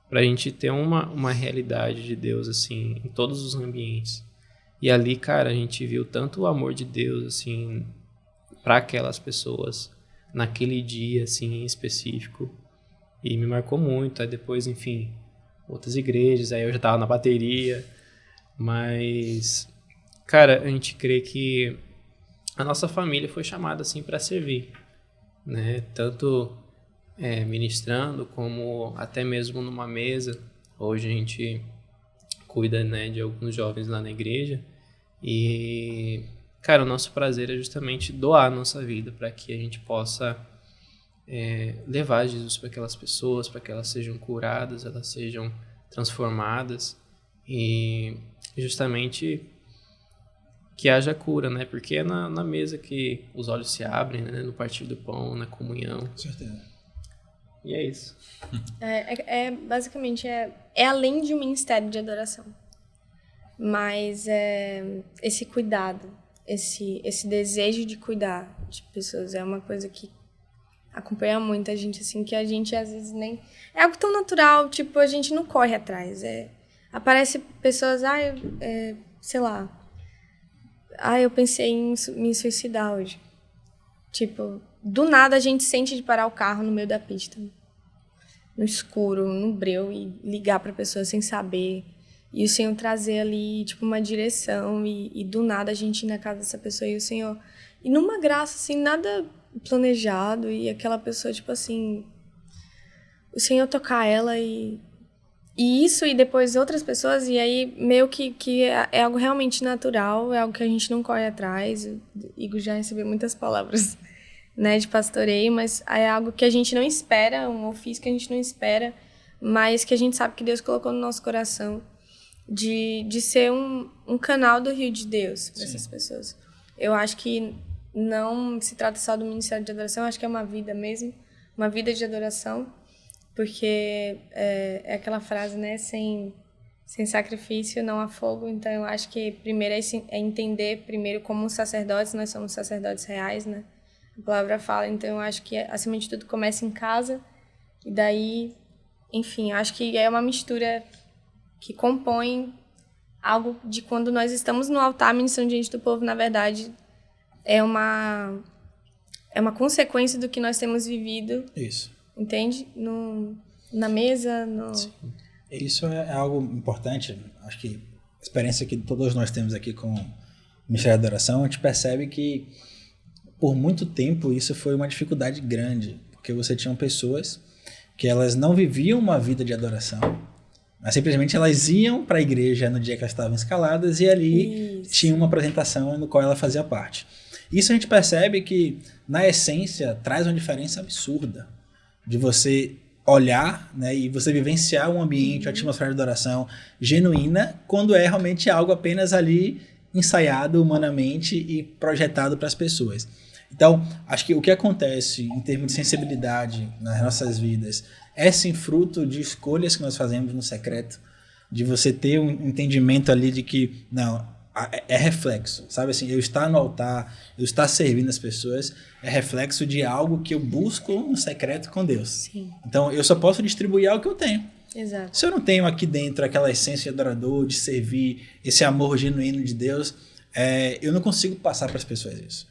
[SPEAKER 3] pra gente ter uma realidade de Deus, assim, em todos os ambientes. E ali, cara, a gente viu tanto o amor de Deus, assim, pra aquelas pessoas, naquele dia, assim, em específico. E me marcou muito. Aí depois, enfim, outras igrejas, aí eu já tava na bateria. Mas, cara, a gente crê que a nossa família foi chamada, assim, para servir, né? Tanto ministrando, como até mesmo numa mesa. Hoje a gente cuida, né, de alguns jovens lá na igreja. E, cara, o nosso prazer é justamente doar a nossa vida para que a gente possa levar Jesus para aquelas pessoas, para que elas sejam curadas, elas sejam transformadas e justamente que haja cura, né? Porque é na mesa que os olhos se abrem, né? No partir do pão, na comunhão.
[SPEAKER 2] Com certeza.
[SPEAKER 3] E é isso.
[SPEAKER 4] Basicamente, além de um ministério de adoração. Mas esse cuidado, esse desejo de cuidar de pessoas. É uma coisa que acompanha muita gente, assim, que a gente às vezes nem... É algo tão natural, tipo, a gente não corre atrás. Aparece pessoas, sei lá, eu pensei em me suicidar hoje. Tipo, do nada a gente sente de parar o carro no meio da pista, no escuro, no breu, e ligar pra pessoa sem saber. E o Senhor trazer ali, tipo, uma direção, e do nada a gente ir na casa dessa pessoa, e o Senhor... E numa graça, assim, nada planejado, e aquela pessoa, tipo assim... O Senhor tocar ela e isso, e depois outras pessoas, e aí meio que é algo realmente natural, é algo que a gente não corre atrás. O Igor já recebeu muitas palavras, né, de pastoreio, mas é algo que a gente não espera, um ofício que a gente não espera, mas que a gente sabe que Deus colocou no nosso coração, de ser um canal do rio de Deus para essas pessoas. Eu acho que não se trata só do ministério de adoração, acho que é uma vida mesmo, uma vida de adoração, porque é aquela frase, né, sem sacrifício não há fogo. Então eu acho que primeiro é entender primeiro como sacerdotes, nós somos sacerdotes reais, né, a palavra fala. Então eu acho que acima de tudo começa em casa, e daí, enfim, eu acho que é uma mistura que compõe algo de quando nós estamos no altar ministrando diante do povo. Na verdade, é uma consequência do que nós temos vivido.
[SPEAKER 2] Isso.
[SPEAKER 4] Entende? Na mesa,
[SPEAKER 2] Sim. Isso é algo importante. Acho que a experiência que todos nós temos aqui com o Ministério da Adoração, a gente percebe que por muito tempo isso foi uma dificuldade grande, porque você tinha pessoas que elas não viviam uma vida de adoração, mas simplesmente elas iam para a igreja no dia que elas estavam escaladas, e ali tinha uma apresentação no qual ela fazia parte. Isso a gente percebe que, na essência, traz uma diferença absurda de você olhar, né, e você vivenciar um ambiente, uma atmosfera de adoração genuína, quando é realmente algo apenas ali ensaiado humanamente e projetado para as pessoas. Então, acho que o que acontece em termos de sensibilidade nas nossas vidas é sim fruto de escolhas que nós fazemos no secreto, de você ter um entendimento ali de que, não, é reflexo, sabe assim, eu estar no altar, eu estar servindo as pessoas, é reflexo de algo que eu busco no secreto com Deus.
[SPEAKER 4] Sim.
[SPEAKER 2] Então, eu só posso distribuir algo que eu tenho.
[SPEAKER 4] Exato.
[SPEAKER 2] Se eu não tenho aqui dentro aquela essência de adorador, de servir, esse amor genuíno de Deus, eu não consigo passar para as pessoas isso.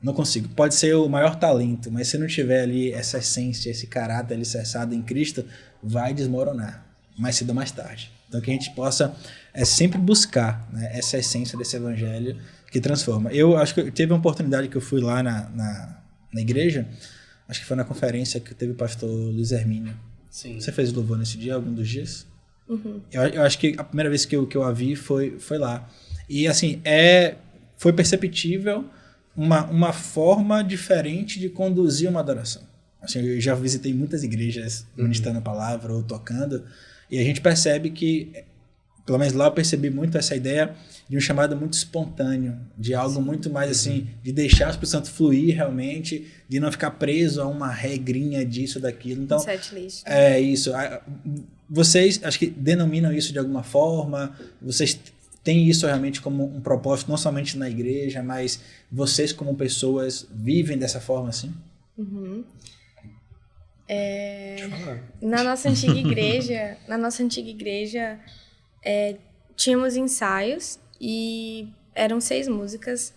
[SPEAKER 2] Não consigo. Pode ser o maior talento, mas se não tiver ali essa essência, esse caráter alicerçado em Cristo, vai desmoronar, mais cedo ou mais tarde. Então, que a gente possa sempre buscar, né, essa essência desse evangelho que transforma. Eu acho que teve uma oportunidade que eu fui lá na igreja, acho que foi na conferência que teve o pastor Luiz Hermínio.
[SPEAKER 3] Sim.
[SPEAKER 2] Você fez louvor nesse dia, algum dos dias?
[SPEAKER 4] Uhum.
[SPEAKER 2] Eu acho que a primeira vez que eu a vi foi lá. E assim, foi perceptível uma forma diferente de conduzir uma adoração. Assim, eu já visitei muitas igrejas ministrando a palavra ou tocando, e a gente percebe que, pelo menos lá eu percebi muito essa ideia de um chamado muito espontâneo, de algo muito mais assim, de deixar o Espírito Santo fluir realmente, de não ficar preso a uma regrinha disso, daquilo. Então,
[SPEAKER 4] Setlist.
[SPEAKER 2] É isso. Vocês, acho que denominam isso de alguma forma, vocês têm isso realmente como um propósito, não somente na igreja, mas vocês como pessoas vivem dessa forma assim?
[SPEAKER 4] Uhum. Na nossa antiga igreja, tínhamos ensaios e eram 6 músicas,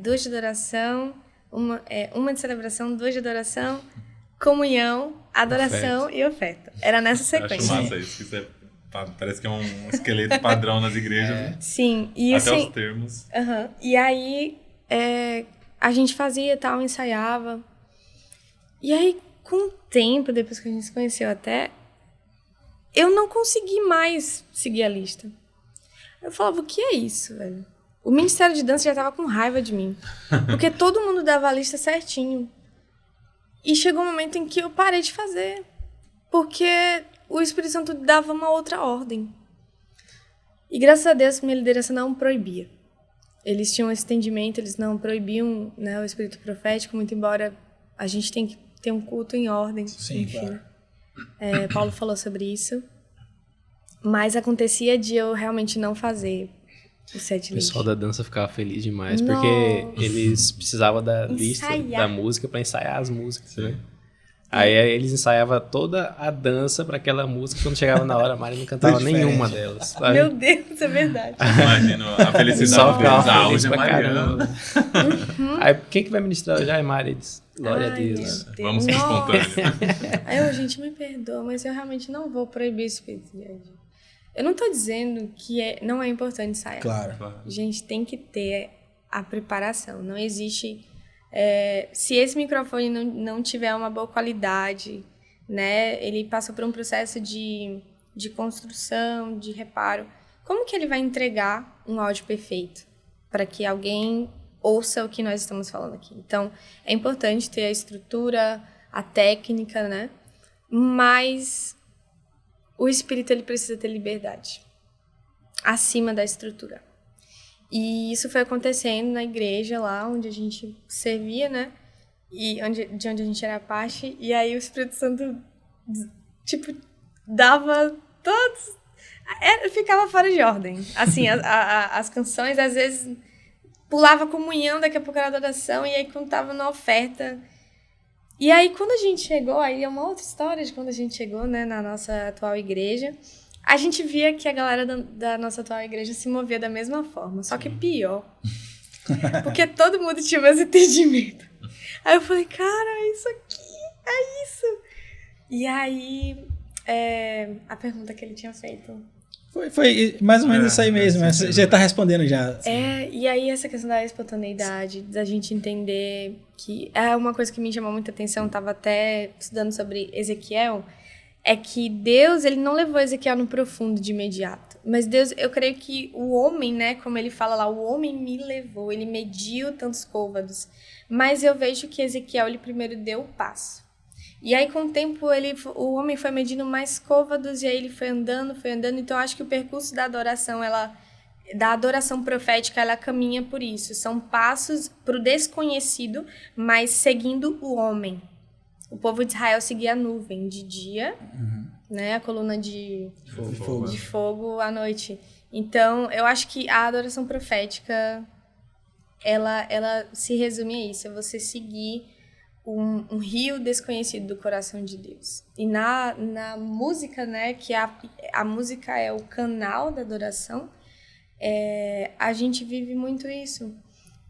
[SPEAKER 4] 2 de adoração, uma de celebração, 2 de adoração, comunhão, adoração e oferta. Era nessa sequência.
[SPEAKER 1] Eu acho massa isso, que parece que é um esqueleto padrão nas igrejas, né?
[SPEAKER 4] Sim. E
[SPEAKER 1] até
[SPEAKER 4] assim,
[SPEAKER 1] os termos.
[SPEAKER 4] E aí, a gente fazia e tal, ensaiava. E aí, com o tempo, depois que a gente se conheceu até, eu não consegui mais seguir a lista. Eu falava, o que é isso, velho? O Ministério de Dança já tava com raiva de mim. Porque todo mundo dava a lista certinho. E chegou um momento em que eu parei de fazer. Porque o Espírito Santo dava uma outra ordem. E graças a Deus, minha liderança não proibia. Eles tinham esse entendimento, eles não proibiam, né, o espírito profético, muito embora a gente tem que ter um culto em ordem.
[SPEAKER 2] Sim,
[SPEAKER 4] enfim.
[SPEAKER 2] claro.
[SPEAKER 4] Paulo falou sobre isso. Mas acontecia de eu realmente não fazer. O set
[SPEAKER 3] O
[SPEAKER 4] list.
[SPEAKER 3] pessoal da dança ficava feliz demais,
[SPEAKER 4] Nossa.
[SPEAKER 3] porque eles precisavam da lista
[SPEAKER 4] Ensaiar.
[SPEAKER 3] da música pra ensaiar as músicas, né? Aí eles ensaiavam toda a dança pra aquela música, quando chegava na hora a Mari não cantava
[SPEAKER 2] Tudo
[SPEAKER 3] nenhuma
[SPEAKER 2] diferente.
[SPEAKER 3] delas. Sabe?
[SPEAKER 4] Meu Deus, é verdade.
[SPEAKER 1] Imagino a
[SPEAKER 3] O
[SPEAKER 1] felicidade
[SPEAKER 3] pessoal
[SPEAKER 1] deles.
[SPEAKER 3] ficava
[SPEAKER 1] Ah,
[SPEAKER 3] feliz
[SPEAKER 1] hoje é
[SPEAKER 3] pra
[SPEAKER 1] Mariana.
[SPEAKER 3] caramba. Aí quem que vai ministrar hoje? Ai, Mari, eles, glória a
[SPEAKER 4] Ai,
[SPEAKER 3] Deus.
[SPEAKER 4] meu Deus.
[SPEAKER 1] Vamos ser
[SPEAKER 4] Nossa.
[SPEAKER 1] espontâneos.
[SPEAKER 4] Aí eu, gente, me perdoa, mas eu realmente não vou proibir esse espírito de agir. Eu não tô dizendo que não é importante ensaiar.
[SPEAKER 2] Claro.
[SPEAKER 4] Gente, tem que ter a preparação. Não existe... se esse microfone não tiver uma boa qualidade, né? Ele passa por um processo de construção, de reparo. Como que ele vai entregar um áudio perfeito para que alguém ouça o que nós estamos falando aqui? Então, é importante ter a estrutura, a técnica, né? Mas o espírito, ele precisa ter liberdade acima da estrutura. E isso foi acontecendo na igreja lá, onde a gente servia, né? E de onde a gente era parte. E aí o Espírito Santo, tipo, dava todos... ficava fora de ordem. Assim, as canções, às vezes, pulava a comunhão, daqui a pouco era adoração, e aí quando tava na oferta... E aí, quando a gente chegou, aí é uma outra história de quando a gente chegou, né, na nossa atual igreja, a gente via que a galera da nossa atual igreja se movia da mesma forma, só que pior. Porque todo mundo tinha o mesmo entendimento. Aí eu falei, cara, isso aqui, é isso. E aí, a pergunta que ele tinha feito...
[SPEAKER 2] Foi mais ou menos isso aí mesmo. Você já tá respondendo já.
[SPEAKER 4] E aí essa questão da espontaneidade, da gente entender que é uma coisa que me chamou muita atenção, tava até estudando sobre Ezequiel, é que Deus, ele não levou Ezequiel no profundo de imediato. Mas Deus, eu creio que o homem, né, como ele fala lá, o homem me levou, ele mediu tantos côvados. Mas eu vejo que Ezequiel, ele primeiro deu o passo. E aí, com o tempo, o homem foi medindo mais côvados, e aí ele foi andando. Então, eu acho que o percurso da adoração profética, ela caminha por isso. São passos para o desconhecido, mas seguindo o homem. O povo de Israel seguia a nuvem de dia, né? A coluna de fogo à noite. Então, eu acho que a adoração profética, ela se resume a isso. É você seguir um rio desconhecido do coração de Deus. E na música, né, que a música é o canal da adoração, a gente vive muito isso.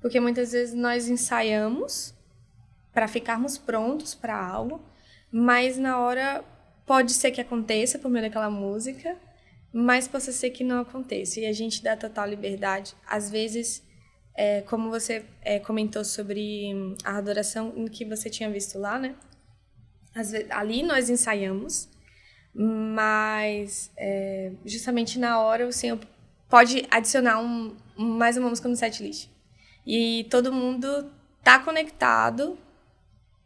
[SPEAKER 4] Porque muitas vezes nós ensaiamos para ficarmos prontos para algo, mas na hora pode ser que aconteça por meio daquela música, mas pode ser que não aconteça. E a gente dá total liberdade. Às vezes... como você comentou sobre a adoração que você tinha visto lá, né? Às vezes, ali nós ensaiamos, mas justamente na hora o Senhor pode adicionar mais uma música no setlist. E todo mundo tá conectado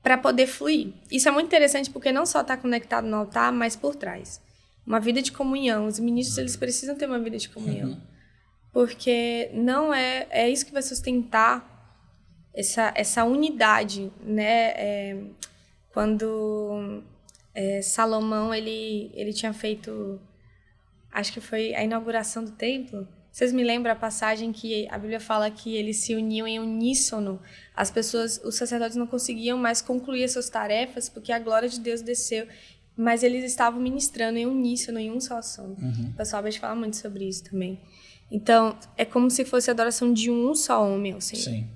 [SPEAKER 4] para poder fluir. Isso é muito interessante porque não só tá conectado no altar, mas por trás. Uma vida de comunhão. Os ministros, eles precisam ter uma vida de comunhão. Porque não é isso que vai sustentar essa unidade, né? Quando Salomão, ele tinha feito, acho que foi a inauguração do templo. Vocês me lembram a passagem que a Bíblia fala que eles se uniam em uníssono? As pessoas, os sacerdotes não conseguiam mais concluir as suas tarefas porque a glória de Deus desceu. Mas eles estavam ministrando em uníssono, em um só som. O pessoal vai falar muito sobre isso também. Então, é como se fosse a adoração de um só homem ao Senhor.
[SPEAKER 2] Sim.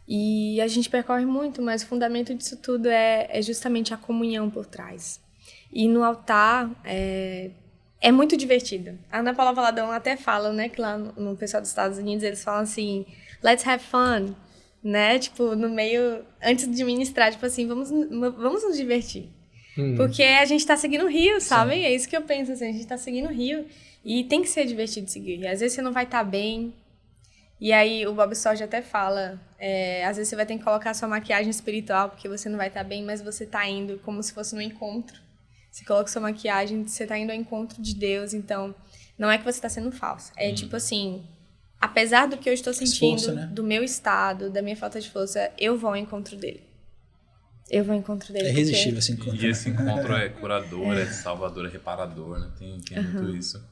[SPEAKER 4] E a gente percorre muito, mas o fundamento disso tudo é justamente a comunhão por trás. E no altar, é muito divertido. A Ana Paula Valadão até fala, né, que lá no pessoal dos Estados Unidos, eles falam assim, let's have fun, né? Tipo, no meio, antes de ministrar, tipo assim, vamos nos divertir. Porque a gente tá seguindo o rio, sabe? Sim. É isso que eu penso, assim, a gente tá seguindo o rio. E tem que ser divertido seguir. Às vezes você não vai estar bem. E aí o Bob Sorge até fala, às vezes você vai ter que colocar a sua maquiagem espiritual porque você não vai estar bem, mas você tá indo como se fosse no encontro. Você coloca sua maquiagem, você tá indo ao encontro de Deus. Então, não é que você tá sendo falso. É tipo assim, apesar do que eu estou sentindo, esforço, né? Do meu estado, da minha falta de força, eu vou ao encontro dele. Eu vou ao encontro dele.
[SPEAKER 2] É irresistível esse encontro.
[SPEAKER 1] E esse encontro é curador, é salvador, é reparador, né? Tem muito isso.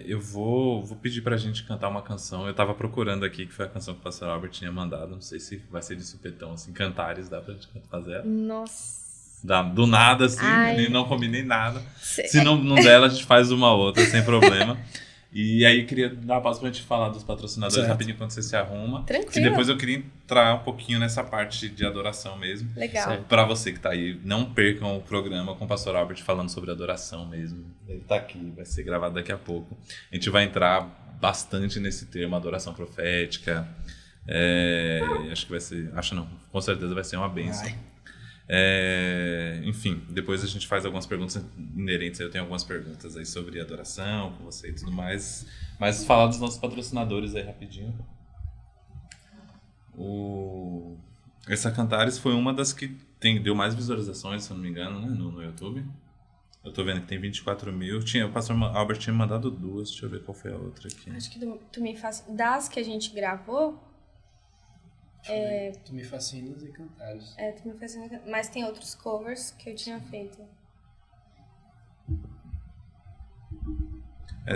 [SPEAKER 1] Eu vou pedir pra gente cantar uma canção. Eu tava procurando aqui, que foi a canção que o pastor Albert tinha mandado. Não sei se vai ser de supetão, assim, Cantares, dá pra gente fazer ela?
[SPEAKER 4] Nossa.
[SPEAKER 1] Do nada, assim,
[SPEAKER 4] Ai.
[SPEAKER 1] não combinei nada. Se não der, a gente faz uma outra, sem problema. E aí, queria dar uma pausa pra gente falar dos patrocinadores
[SPEAKER 2] Certo.
[SPEAKER 1] rapidinho quando você se arruma.
[SPEAKER 4] Tranquilo.
[SPEAKER 1] Que depois eu queria entrar um pouquinho nessa parte de adoração mesmo.
[SPEAKER 4] Legal.
[SPEAKER 3] Certo.
[SPEAKER 1] Pra você que tá aí, não percam o programa com o pastor Albert falando sobre adoração mesmo. Ele tá aqui, vai ser gravado daqui a pouco. A gente vai entrar bastante nesse termo, adoração profética. Acho que vai ser... Acho não, com certeza vai ser uma bênção.
[SPEAKER 2] Vai.
[SPEAKER 1] Enfim, depois a gente faz algumas perguntas inerentes. Eu tenho algumas perguntas aí sobre adoração com você e tudo mais. Mas falar dos nossos patrocinadores aí rapidinho. Essa Cantares foi uma das que deu mais visualizações, se eu não me engano, né, no YouTube. Eu tô vendo que tem 24 mil. O pastor Albert tinha mandado 2. Deixa eu ver qual foi a outra aqui.
[SPEAKER 4] Acho que tu me faz... Das que a gente gravou,
[SPEAKER 3] Tu me fascinas e Cantares.
[SPEAKER 4] tu me faz... Mas tem outros covers que eu tinha feito.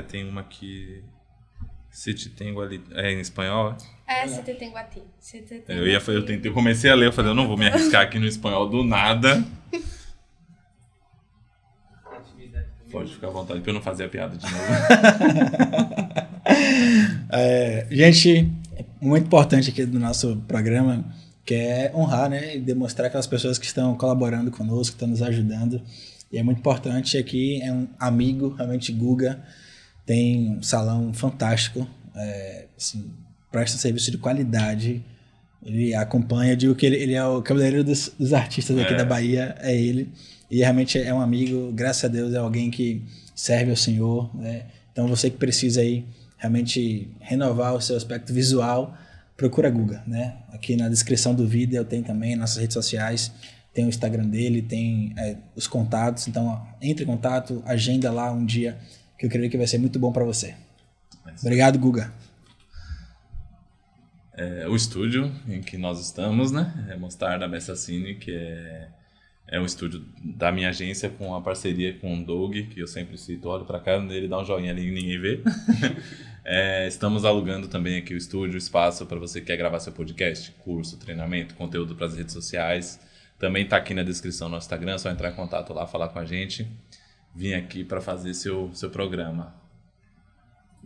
[SPEAKER 1] Tem uma que... Se te tenho ali... em espanhol,
[SPEAKER 4] Se te tengo a ti. Se te tengo
[SPEAKER 1] eu comecei a ler, eu falei, eu não vou me arriscar aqui no espanhol do nada. Pode ficar à vontade, pra eu não fazer a piada de novo.
[SPEAKER 2] Gente, muito importante aqui do nosso programa, que é honrar, né, e demonstrar aquelas pessoas que estão colaborando conosco, que estão nos ajudando. E é muito importante aqui, é um amigo, realmente Guga, tem um salão fantástico, assim, presta serviço de qualidade, ele acompanha, eu digo que ele é o cabeleireiro dos artistas aqui da Bahia, é ele, e realmente é um amigo, graças a Deus, é alguém que serve ao Senhor, né? Então você que precisa aí realmente renovar o seu aspecto visual, procura Guga, né? Aqui na descrição do vídeo eu tenho também nossas redes sociais, tem o Instagram dele, tem os contatos, então entre em contato, agenda lá um dia, que eu creio que vai ser muito bom para você. Obrigado, Guga.
[SPEAKER 1] O estúdio em que nós estamos, né? É Mostarda Bessassini, que é um estúdio da minha agência com a parceria com o Doug, que eu sempre cito, olho pra cá nele, dá um joinha ali e ninguém vê. Estamos alugando também aqui o estúdio, o espaço para você que quer gravar seu podcast, curso, treinamento, conteúdo para as redes sociais. Também tá aqui na descrição no Instagram, é só entrar em contato lá, falar com a gente. Vim aqui para fazer seu programa.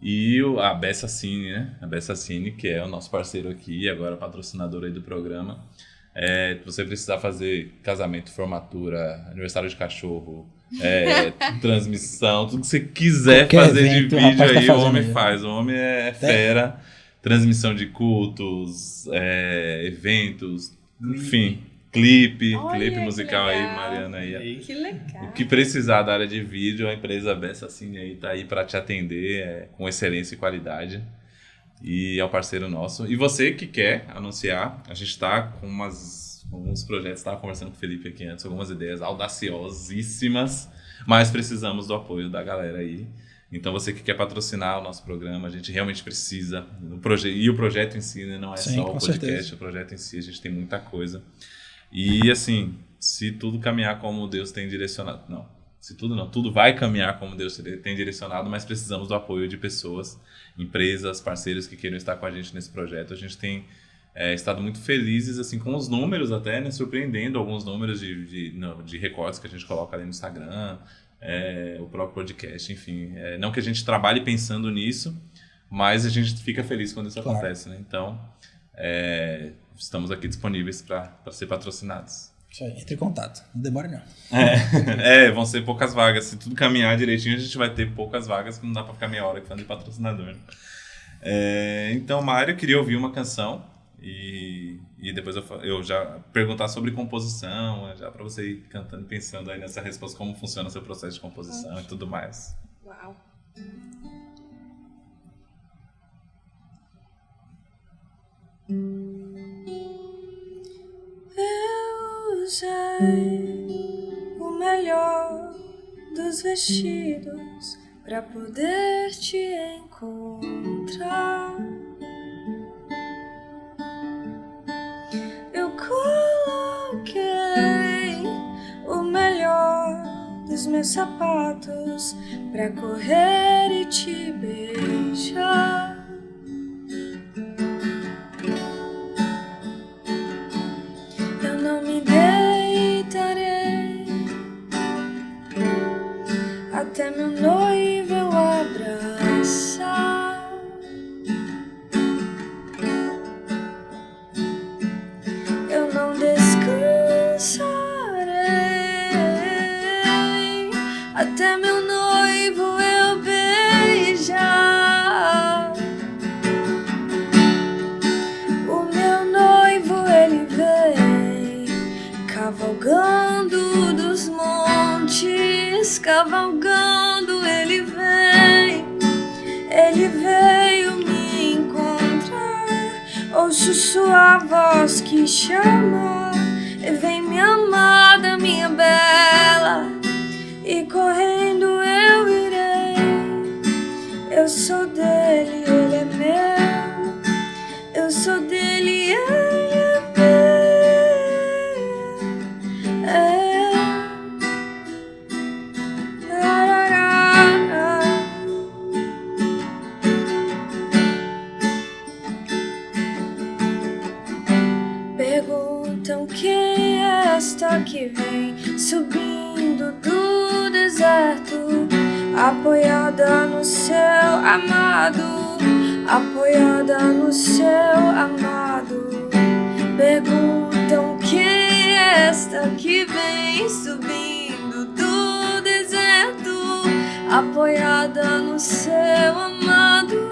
[SPEAKER 1] E a Bessassini, né? A Bessassini, que é o nosso parceiro aqui, agora patrocinador aí do programa. Se você precisar fazer casamento, formatura, aniversário de cachorro, transmissão, tudo que você quiser
[SPEAKER 2] Qualquer
[SPEAKER 1] fazer
[SPEAKER 2] evento,
[SPEAKER 1] de
[SPEAKER 2] o
[SPEAKER 1] vídeo
[SPEAKER 2] rapaz tá
[SPEAKER 1] aí, o
[SPEAKER 2] fazendo
[SPEAKER 1] homem
[SPEAKER 2] aí.
[SPEAKER 1] faz. O homem é fera. Transmissão de cultos, eventos, enfim, clipe
[SPEAKER 4] Olha, que
[SPEAKER 1] musical aí,
[SPEAKER 4] legal.
[SPEAKER 1] Mariana aí.
[SPEAKER 4] Que legal.
[SPEAKER 1] O que precisar da área de vídeo, a empresa Bessassini aí tá aí para te atender com excelência e qualidade. E é um parceiro nosso. E você que quer anunciar, a gente tá com alguns projetos, estava conversando com o Felipe aqui antes, algumas ideias audaciosíssimas, mas precisamos do apoio da galera aí. Então você que quer patrocinar o nosso programa, a gente realmente precisa. E o projeto em si, né, não é
[SPEAKER 2] Sim,
[SPEAKER 1] só o
[SPEAKER 2] com
[SPEAKER 1] podcast,
[SPEAKER 2] certeza.
[SPEAKER 1] o projeto em si, a gente tem muita coisa. E assim, se tudo caminhar como Deus tem direcionado... Não, se tudo não, tudo vai caminhar como Deus tem direcionado, mas precisamos do apoio de pessoas, empresas, parceiros que queiram estar com a gente nesse projeto. A gente tem estado muito felizes assim, com os números até, né, surpreendendo alguns números de recortes que a gente coloca ali no Instagram, o próprio podcast, enfim. Não que a gente trabalhe pensando nisso, mas a gente fica feliz quando isso
[SPEAKER 2] Claro.
[SPEAKER 1] acontece, né? Então, estamos aqui disponíveis para ser patrocinados.
[SPEAKER 2] Isso aí, entre em contato, não demora não.
[SPEAKER 1] Vão ser poucas vagas. Se tudo caminhar direitinho, a gente vai ter poucas vagas, que não dá pra ficar meia hora aqui falando de patrocinador. Então, Mário, eu queria ouvir uma canção e depois eu já perguntar sobre composição, já pra você ir cantando e pensando aí nessa resposta, como funciona o seu processo de composição e tudo mais.
[SPEAKER 4] Uau. Eu usei o melhor dos vestidos pra poder te encontrar. Eu coloquei o melhor dos os meus sapatos pra correr e te beijar. Eu não me deitarei até meu noivo eu abraçar. Eu não descansarei até meu noivo eu beijar. O meu noivo ele vem cavalgando dos montes, cavalgando ele vem. Ele veio me encontrar, ouço sua voz que chama. Vem minha amada, minha bela, e correndo eu irei. Eu sou dele, ele é meu. Eu sou dele, ele é meu. Perguntam quem é esta que vem subindo do deserto, apoiada no seu amado, apoiada no seu amado. Perguntam quem é esta que vem subindo do deserto, apoiada no seu amado.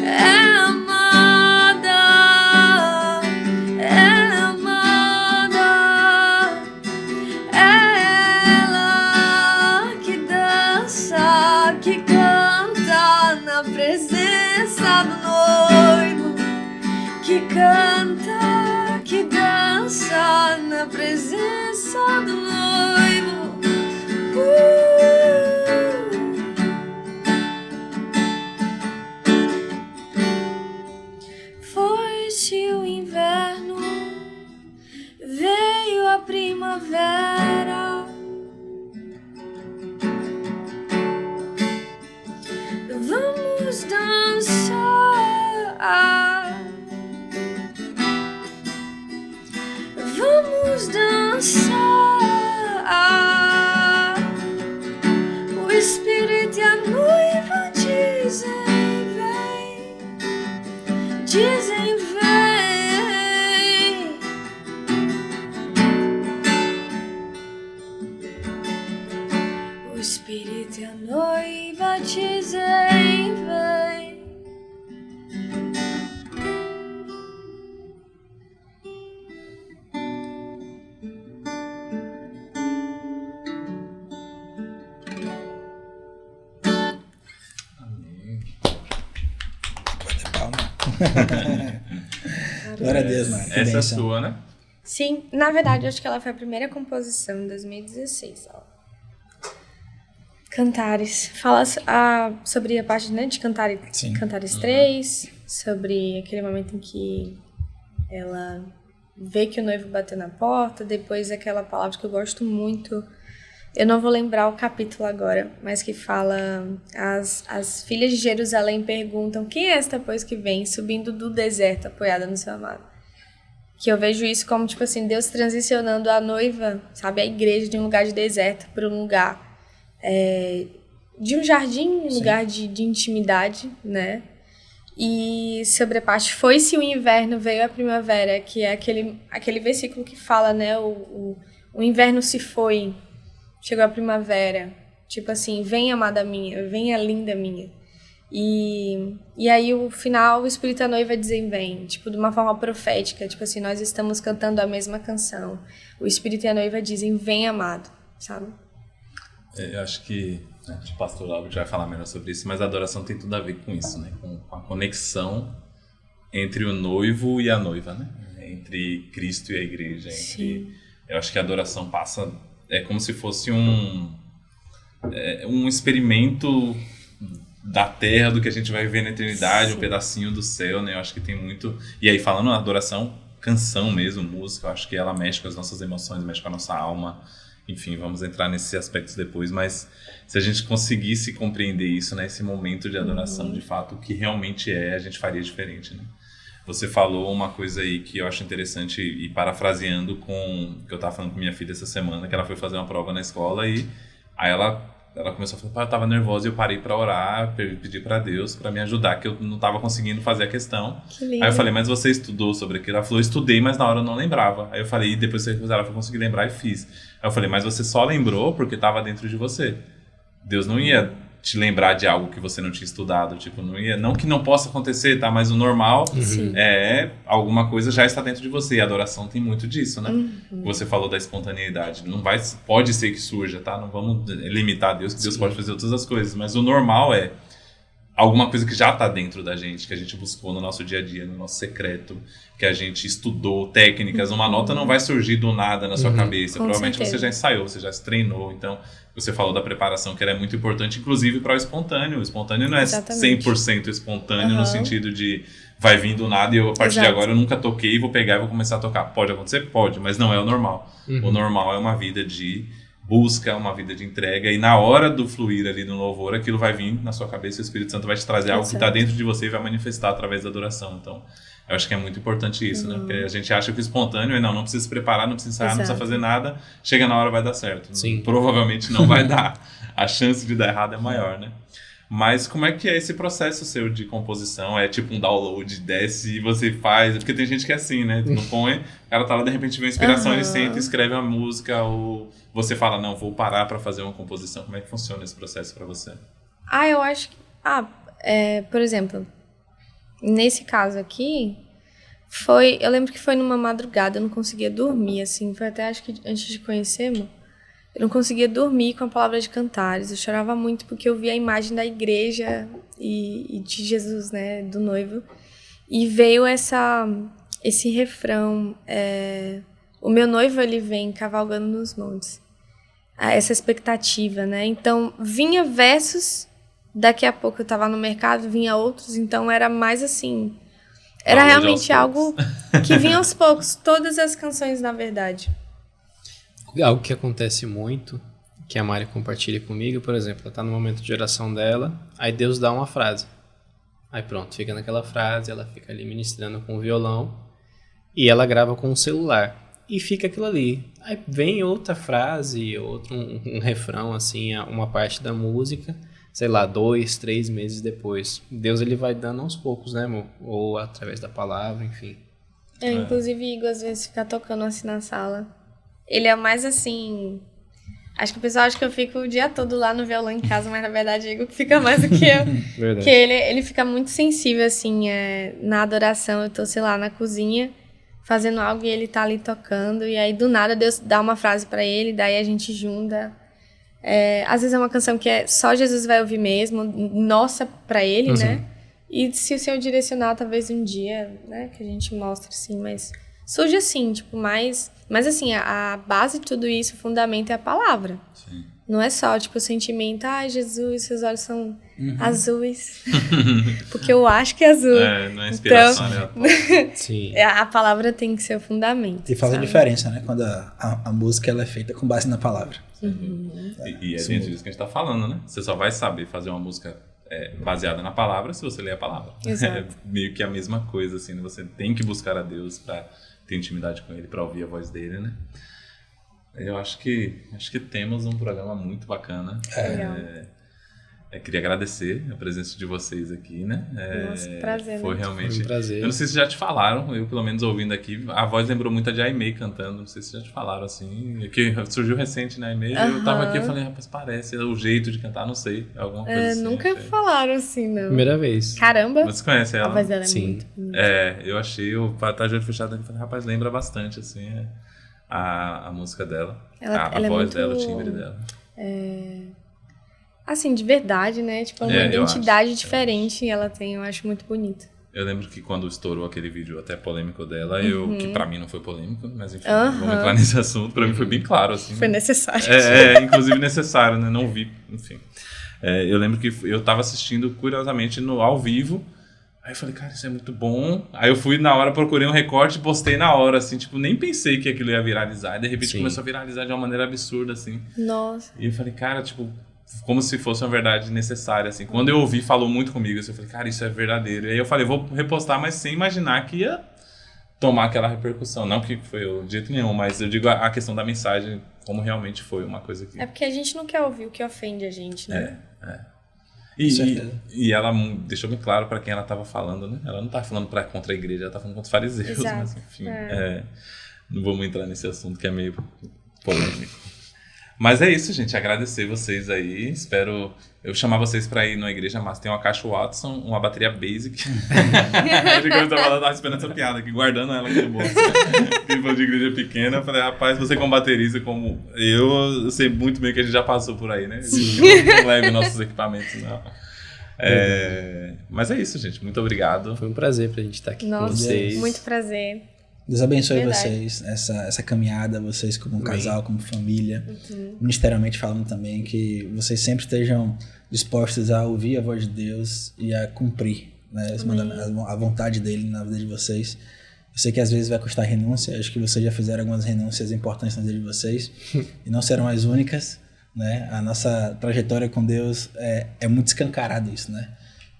[SPEAKER 4] É amada, é amada, é ela que dança, que canta na presença do noivo, que canta, que dança na presença do noivo. Foi-se o inverno, veio a primavera. Vamos dançar, vamos dançar. O Espírito e a noiva dizem vem, dizem vem. O Espírito e a noiva dizem vem.
[SPEAKER 2] Glória a Deus, mano.
[SPEAKER 1] Essa é sua, né?
[SPEAKER 4] Sim, na verdade, acho que ela foi a primeira composição em 2016. Ó. Cantares. Fala sobre a parte, né, de Cantares 3, sobre aquele momento em que ela vê que o noivo bateu na porta, depois aquela palavra que eu gosto muito, eu não vou lembrar o capítulo agora, mas que fala, as filhas de Jerusalém perguntam, quem é esta, pois, que vem subindo do deserto, apoiada no seu amado? Que eu vejo isso como, tipo assim, Deus transicionando a noiva, sabe, a igreja de um lugar de deserto para um lugar de um jardim, um lugar de intimidade, né? E sobre a parte foi-se o inverno, veio a primavera, que é aquele versículo que fala, né, o inverno se foi, chegou a primavera, tipo assim, vem amada minha, venha linda minha. E aí o final, o Espírito e a noiva dizem vem, tipo de uma forma profética, tipo assim, nós estamos cantando a mesma canção, o Espírito e a noiva dizem vem amado, sabe?
[SPEAKER 1] Eu acho que o pastor Albert vai falar melhor sobre isso, mas a adoração tem tudo a ver com isso, né? Com a conexão entre o noivo e a noiva, né? Entre Cristo e a igreja. Eu acho que a adoração passa... É como se fosse um experimento da terra, do que a gente vai viver na eternidade, um pedacinho do céu, né? Eu acho que tem muito... E aí, falando na adoração, canção mesmo, música, eu acho que ela mexe com as nossas emoções, mexe com a nossa alma. Enfim, vamos entrar nesses aspectos depois, mas se a gente conseguisse compreender isso, né, esse momento de adoração, de fato, o que realmente a gente faria diferente, né? Você falou uma coisa aí que eu acho interessante, e parafraseando com o que eu estava falando com minha filha essa semana, que ela foi fazer uma prova na escola e aí ela começou a falar, eu estava nervosa e eu parei para orar, pedi para Deus para me ajudar, que eu não estava conseguindo fazer a questão.
[SPEAKER 4] Que lindo.
[SPEAKER 1] Aí eu falei, mas você estudou sobre aquilo? Ela falou, estudei, mas na hora eu não lembrava. Aí eu falei, e depois ela foi conseguir lembrar e fiz. Aí eu falei, mas você só lembrou porque estava dentro de você. Deus não ia te lembrar de algo que você não tinha estudado, tipo, não que não possa acontecer, tá? Mas o normal alguma coisa já está dentro de você. E a adoração tem muito disso, né? Você falou da espontaneidade. Pode ser que surja, tá? Não vamos limitar Deus, que Deus pode fazer todas as coisas, mas o normal é alguma coisa que já está dentro da gente, que a gente buscou no nosso dia a dia, no nosso secreto, que a gente estudou, técnicas. Uma nota não vai surgir do nada na sua cabeça.
[SPEAKER 4] Com
[SPEAKER 1] Provavelmente
[SPEAKER 4] certeza.
[SPEAKER 1] você já ensaiou, você já se treinou. Então, você falou da preparação, que ela é muito importante, inclusive para o espontâneo. O espontâneo não é
[SPEAKER 4] Exatamente.
[SPEAKER 1] 100% espontâneo no sentido de vai vir do nada e eu, a partir de agora eu nunca toquei, vou pegar e vou começar a tocar. Pode acontecer? Pode, mas não é o normal. O normal é uma vida de busca, uma vida de entrega, e na hora do fluir ali no louvor, aquilo vai vir na sua cabeça e o Espírito Santo vai te trazer algo que está dentro de você e vai manifestar através da adoração. Então, eu acho que é muito importante isso, né? Porque a gente acha que o espontâneo é não precisa se preparar, não precisa ensaiar, não precisa fazer nada, chega na hora vai dar certo.
[SPEAKER 3] Sim.
[SPEAKER 1] Provavelmente não vai dar. A chance de dar errado é maior, né? Mas como é que é esse processo seu de composição? É tipo um download, desce e você faz... Porque tem gente que é assim, né? Não põe, o cara tá lá, de repente vê uma inspiração, ele senta, escreve uma música, ou você fala, não, vou parar pra fazer uma composição. Como é que funciona esse processo pra você?
[SPEAKER 4] Eu acho que... por exemplo, nesse caso aqui, eu lembro que foi numa madrugada, eu não conseguia dormir, assim, foi até acho que antes de conhecer-me, eu não conseguia dormir com a palavra de Cantares, eu chorava muito porque eu via a imagem da igreja e de Jesus, né, do noivo, e veio esse refrão, o meu noivo, ele vem cavalgando nos montes, essa expectativa, né, então vinha versos, daqui a pouco eu estava no mercado, vinha outros, então era mais assim, era realmente algo que vinha aos poucos, todas as canções, na verdade.
[SPEAKER 3] Algo que acontece muito, que a Mari compartilha comigo, por exemplo, ela tá no momento de oração dela, aí Deus dá uma frase. Aí pronto, fica naquela frase, ela fica ali ministrando com o violão, e ela grava com o celular. E fica aquilo ali. Aí vem outra frase, um refrão, assim, uma parte da música, sei lá, 2, 3 meses depois. Deus, ele vai dando aos poucos, né, amor? Ou através da palavra, enfim.
[SPEAKER 4] Inclusive, Igor, às vezes, fica tocando assim na sala. Ele é mais assim... Acho que o pessoal acha que eu fico o dia todo lá no violão em casa, mas na verdade, Igor fica mais do que eu.
[SPEAKER 3] Verdade.
[SPEAKER 4] Porque ele fica muito sensível, assim, na adoração. Eu tô, sei lá, na cozinha, fazendo algo e ele tá ali tocando. E aí, do nada, Deus dá uma frase pra ele, daí a gente junta. Às vezes é uma canção que só Jesus vai ouvir mesmo, nossa pra ele, né? E se o Senhor direcionar, talvez um dia, né, que a gente mostre, assim, mas surge assim, tipo, mas assim, a base de tudo isso, o fundamento é a palavra.
[SPEAKER 1] Sim.
[SPEAKER 4] Não é só, tipo, o sentimento, Jesus, seus olhos são azuis. Porque eu acho que é azul.
[SPEAKER 1] Não é inspiração, né?
[SPEAKER 3] Sim.
[SPEAKER 4] A palavra tem que ser o fundamento.
[SPEAKER 2] E faz a
[SPEAKER 4] sabe?
[SPEAKER 2] diferença, né? Quando a música ela é feita com base na palavra.
[SPEAKER 1] E é dentro disso que a gente tá falando, né? Você só vai saber fazer uma música baseada na palavra se você ler a palavra.
[SPEAKER 4] Exato.
[SPEAKER 1] É meio que a mesma coisa, assim, né? Você tem que buscar a Deus pra ter intimidade com ele, para ouvir a voz dele, né? Eu acho que temos um programa muito bacana.
[SPEAKER 4] Legal.
[SPEAKER 1] Queria agradecer a presença de vocês aqui, né?
[SPEAKER 4] Nossa, prazer.
[SPEAKER 1] Foi
[SPEAKER 4] né?
[SPEAKER 1] realmente...
[SPEAKER 3] Foi um prazer.
[SPEAKER 1] Eu não sei se já te falaram, eu pelo menos ouvindo aqui, a voz lembrou muito a de Aimee cantando, não sei se já te falaram, assim, que surgiu recente, né, Aimee, eu tava aqui e falei, rapaz, parece, o jeito de cantar, não sei, alguma coisa assim.
[SPEAKER 4] Nunca
[SPEAKER 1] achei.
[SPEAKER 4] falaram assim, não.
[SPEAKER 3] Primeira vez.
[SPEAKER 4] Caramba,
[SPEAKER 1] Você conhece
[SPEAKER 4] a
[SPEAKER 1] ela?
[SPEAKER 4] voz dela é
[SPEAKER 3] Sim.
[SPEAKER 4] muito bonita.
[SPEAKER 1] Eu achei, eu tava de olho fechado aqui, falei, rapaz, lembra bastante, assim, a música dela,
[SPEAKER 4] Ela
[SPEAKER 1] a
[SPEAKER 4] é
[SPEAKER 1] voz
[SPEAKER 4] muito-
[SPEAKER 1] dela, o timbre dela.
[SPEAKER 4] Assim, de verdade, né? Tipo, uma
[SPEAKER 1] eu
[SPEAKER 4] identidade
[SPEAKER 1] acho.
[SPEAKER 4] diferente ela tem, eu acho muito bonito.
[SPEAKER 1] Eu lembro que quando estourou aquele vídeo até polêmico dela, que pra mim não foi polêmico, mas enfim, vamos entrar nesse assunto, pra mim foi bem claro, assim.
[SPEAKER 4] Foi necessário.
[SPEAKER 1] Inclusive necessário, né? Não vi, enfim. Eu lembro que eu tava assistindo, curiosamente, ao vivo, Aí eu falei, cara, isso é muito bom. Aí eu fui na hora, procurei um recorte e postei na hora, assim, tipo, nem pensei que aquilo ia viralizar. E de repente começou a viralizar de uma maneira absurda, assim.
[SPEAKER 4] Nossa.
[SPEAKER 1] E eu falei, cara, tipo, como se fosse uma verdade necessária, assim. Quando eu ouvi, falou muito comigo, assim, eu falei, cara, isso é verdadeiro. E aí eu falei, vou repostar, mas sem imaginar que ia tomar aquela repercussão. Não que foi de jeito nenhum, mas eu digo a questão da mensagem, como realmente foi uma coisa que...
[SPEAKER 4] É porque a gente não quer ouvir o que ofende a gente, né?
[SPEAKER 1] E ela deixou bem claro para quem ela estava falando, né? Ela não estava falando contra a igreja, ela estava falando contra os fariseus,
[SPEAKER 4] Exato.
[SPEAKER 1] mas enfim. Não vamos entrar nesse assunto que é meio polêmico. Mas é isso, gente. Agradecer vocês aí. Espero eu chamar vocês para ir na igreja, mas tem uma caixa Watson, uma bateria Basic. Eu tava esperando essa piada aqui, guardando ela aqui no bolso. Quem for de igreja pequena, eu falei, rapaz, você como baterista, como eu sei muito bem que a gente já passou por aí, né? A gente não leve nossos equipamentos, não. Mas é isso, gente. Muito obrigado.
[SPEAKER 3] Foi um prazer pra gente estar aqui com vocês.
[SPEAKER 4] Muito prazer.
[SPEAKER 2] Deus abençoe vocês, essa caminhada, vocês como casal, como família, ministerialmente falando também, que vocês sempre estejam dispostos a ouvir a voz de Deus e a cumprir, né, a vontade dele na vida de vocês. Eu sei que às vezes vai custar renúncia, acho que vocês já fizeram algumas renúncias importantes na vida de vocês e não serão as únicas, né? A nossa trajetória com Deus é muito escancarado isso, né?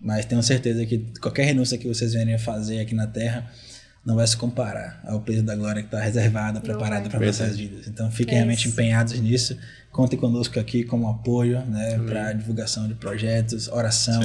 [SPEAKER 2] Mas tenho certeza que qualquer renúncia que vocês venham a fazer aqui na Terra não vai se comparar ao peso da glória que está reservada, preparada para nossas vidas. Então, fiquem realmente empenhados nisso. Contem conosco aqui como apoio, né, para divulgação de projetos, oração,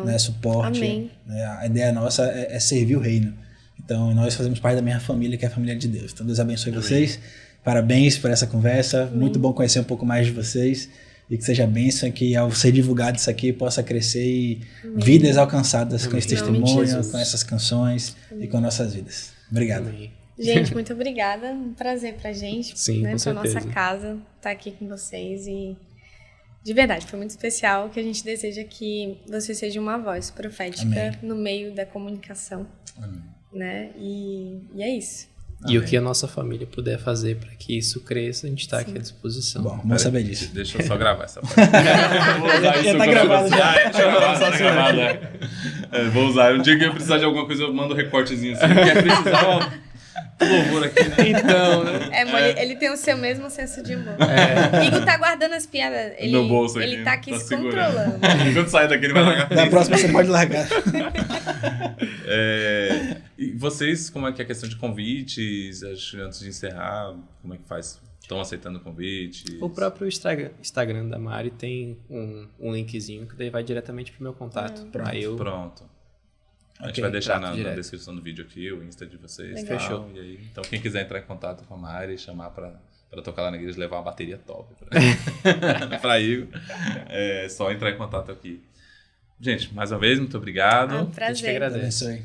[SPEAKER 2] né, suporte.
[SPEAKER 4] Amém.
[SPEAKER 2] Né, a ideia nossa é servir o reino. Então, nós fazemos parte da mesma família, que é a família de Deus. Então, Deus abençoe vocês. Parabéns por essa conversa. Muito bom conhecer um pouco mais de vocês. E que seja bênção, que ao ser divulgado isso aqui possa crescer e vidas alcançadas com esse testemunho, com essas canções e com nossas vidas. Obrigado.
[SPEAKER 4] Gente, muito obrigada. Um prazer pra gente,
[SPEAKER 3] sim,
[SPEAKER 4] né,
[SPEAKER 3] com
[SPEAKER 4] pra
[SPEAKER 3] certeza.
[SPEAKER 4] nossa casa, estar aqui com vocês. E de verdade, foi muito especial, que a gente deseja que você seja uma voz profética no meio da comunicação. Né? E é isso.
[SPEAKER 3] E o que a nossa família puder fazer para que isso cresça, a gente está aqui à disposição.
[SPEAKER 2] Bom saber disso.
[SPEAKER 1] Deixa eu só gravar essa parte.
[SPEAKER 2] Já tá gravado.
[SPEAKER 1] Vou usar. Um dia que eu precisar de alguma coisa, eu mando um recortezinho assim. Quer precisar, ó, louvor aqui, né?
[SPEAKER 3] Então, né?
[SPEAKER 4] Ele tem o seu mesmo senso de humor. Igor tá guardando as piadas.
[SPEAKER 1] No bolso aqui.
[SPEAKER 4] Ele tá aqui se
[SPEAKER 1] segurando.
[SPEAKER 4] controlando.
[SPEAKER 1] Quando sair daqui, ele vai largar.
[SPEAKER 2] Na próxima você pode largar.
[SPEAKER 1] E vocês, como é que é a questão de convites? Antes de encerrar, como é que faz? Estão aceitando convites?
[SPEAKER 3] O próprio Instagram da Mari tem um linkzinho que daí vai diretamente pro meu contato.
[SPEAKER 1] Pronto. A gente vai deixar na descrição do vídeo aqui o Insta de vocês.
[SPEAKER 3] Fechou.
[SPEAKER 1] E aí, então, quem quiser entrar em contato com a Mari, chamar pra tocar lá na igreja, levar uma bateria top pra Igor, é só entrar em contato aqui. Gente, mais uma vez, muito obrigado.
[SPEAKER 4] Um prazer.
[SPEAKER 3] A gente que agradece.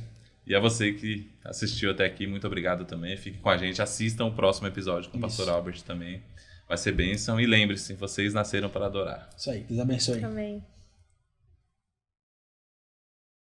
[SPEAKER 1] E a você que assistiu até aqui, muito obrigado também. Fique com a gente, assistam o próximo episódio com o Pastor Albert também. Vai ser bênção. E lembre-se, vocês nasceram para adorar.
[SPEAKER 2] Isso aí, Deus abençoe.
[SPEAKER 4] Amém.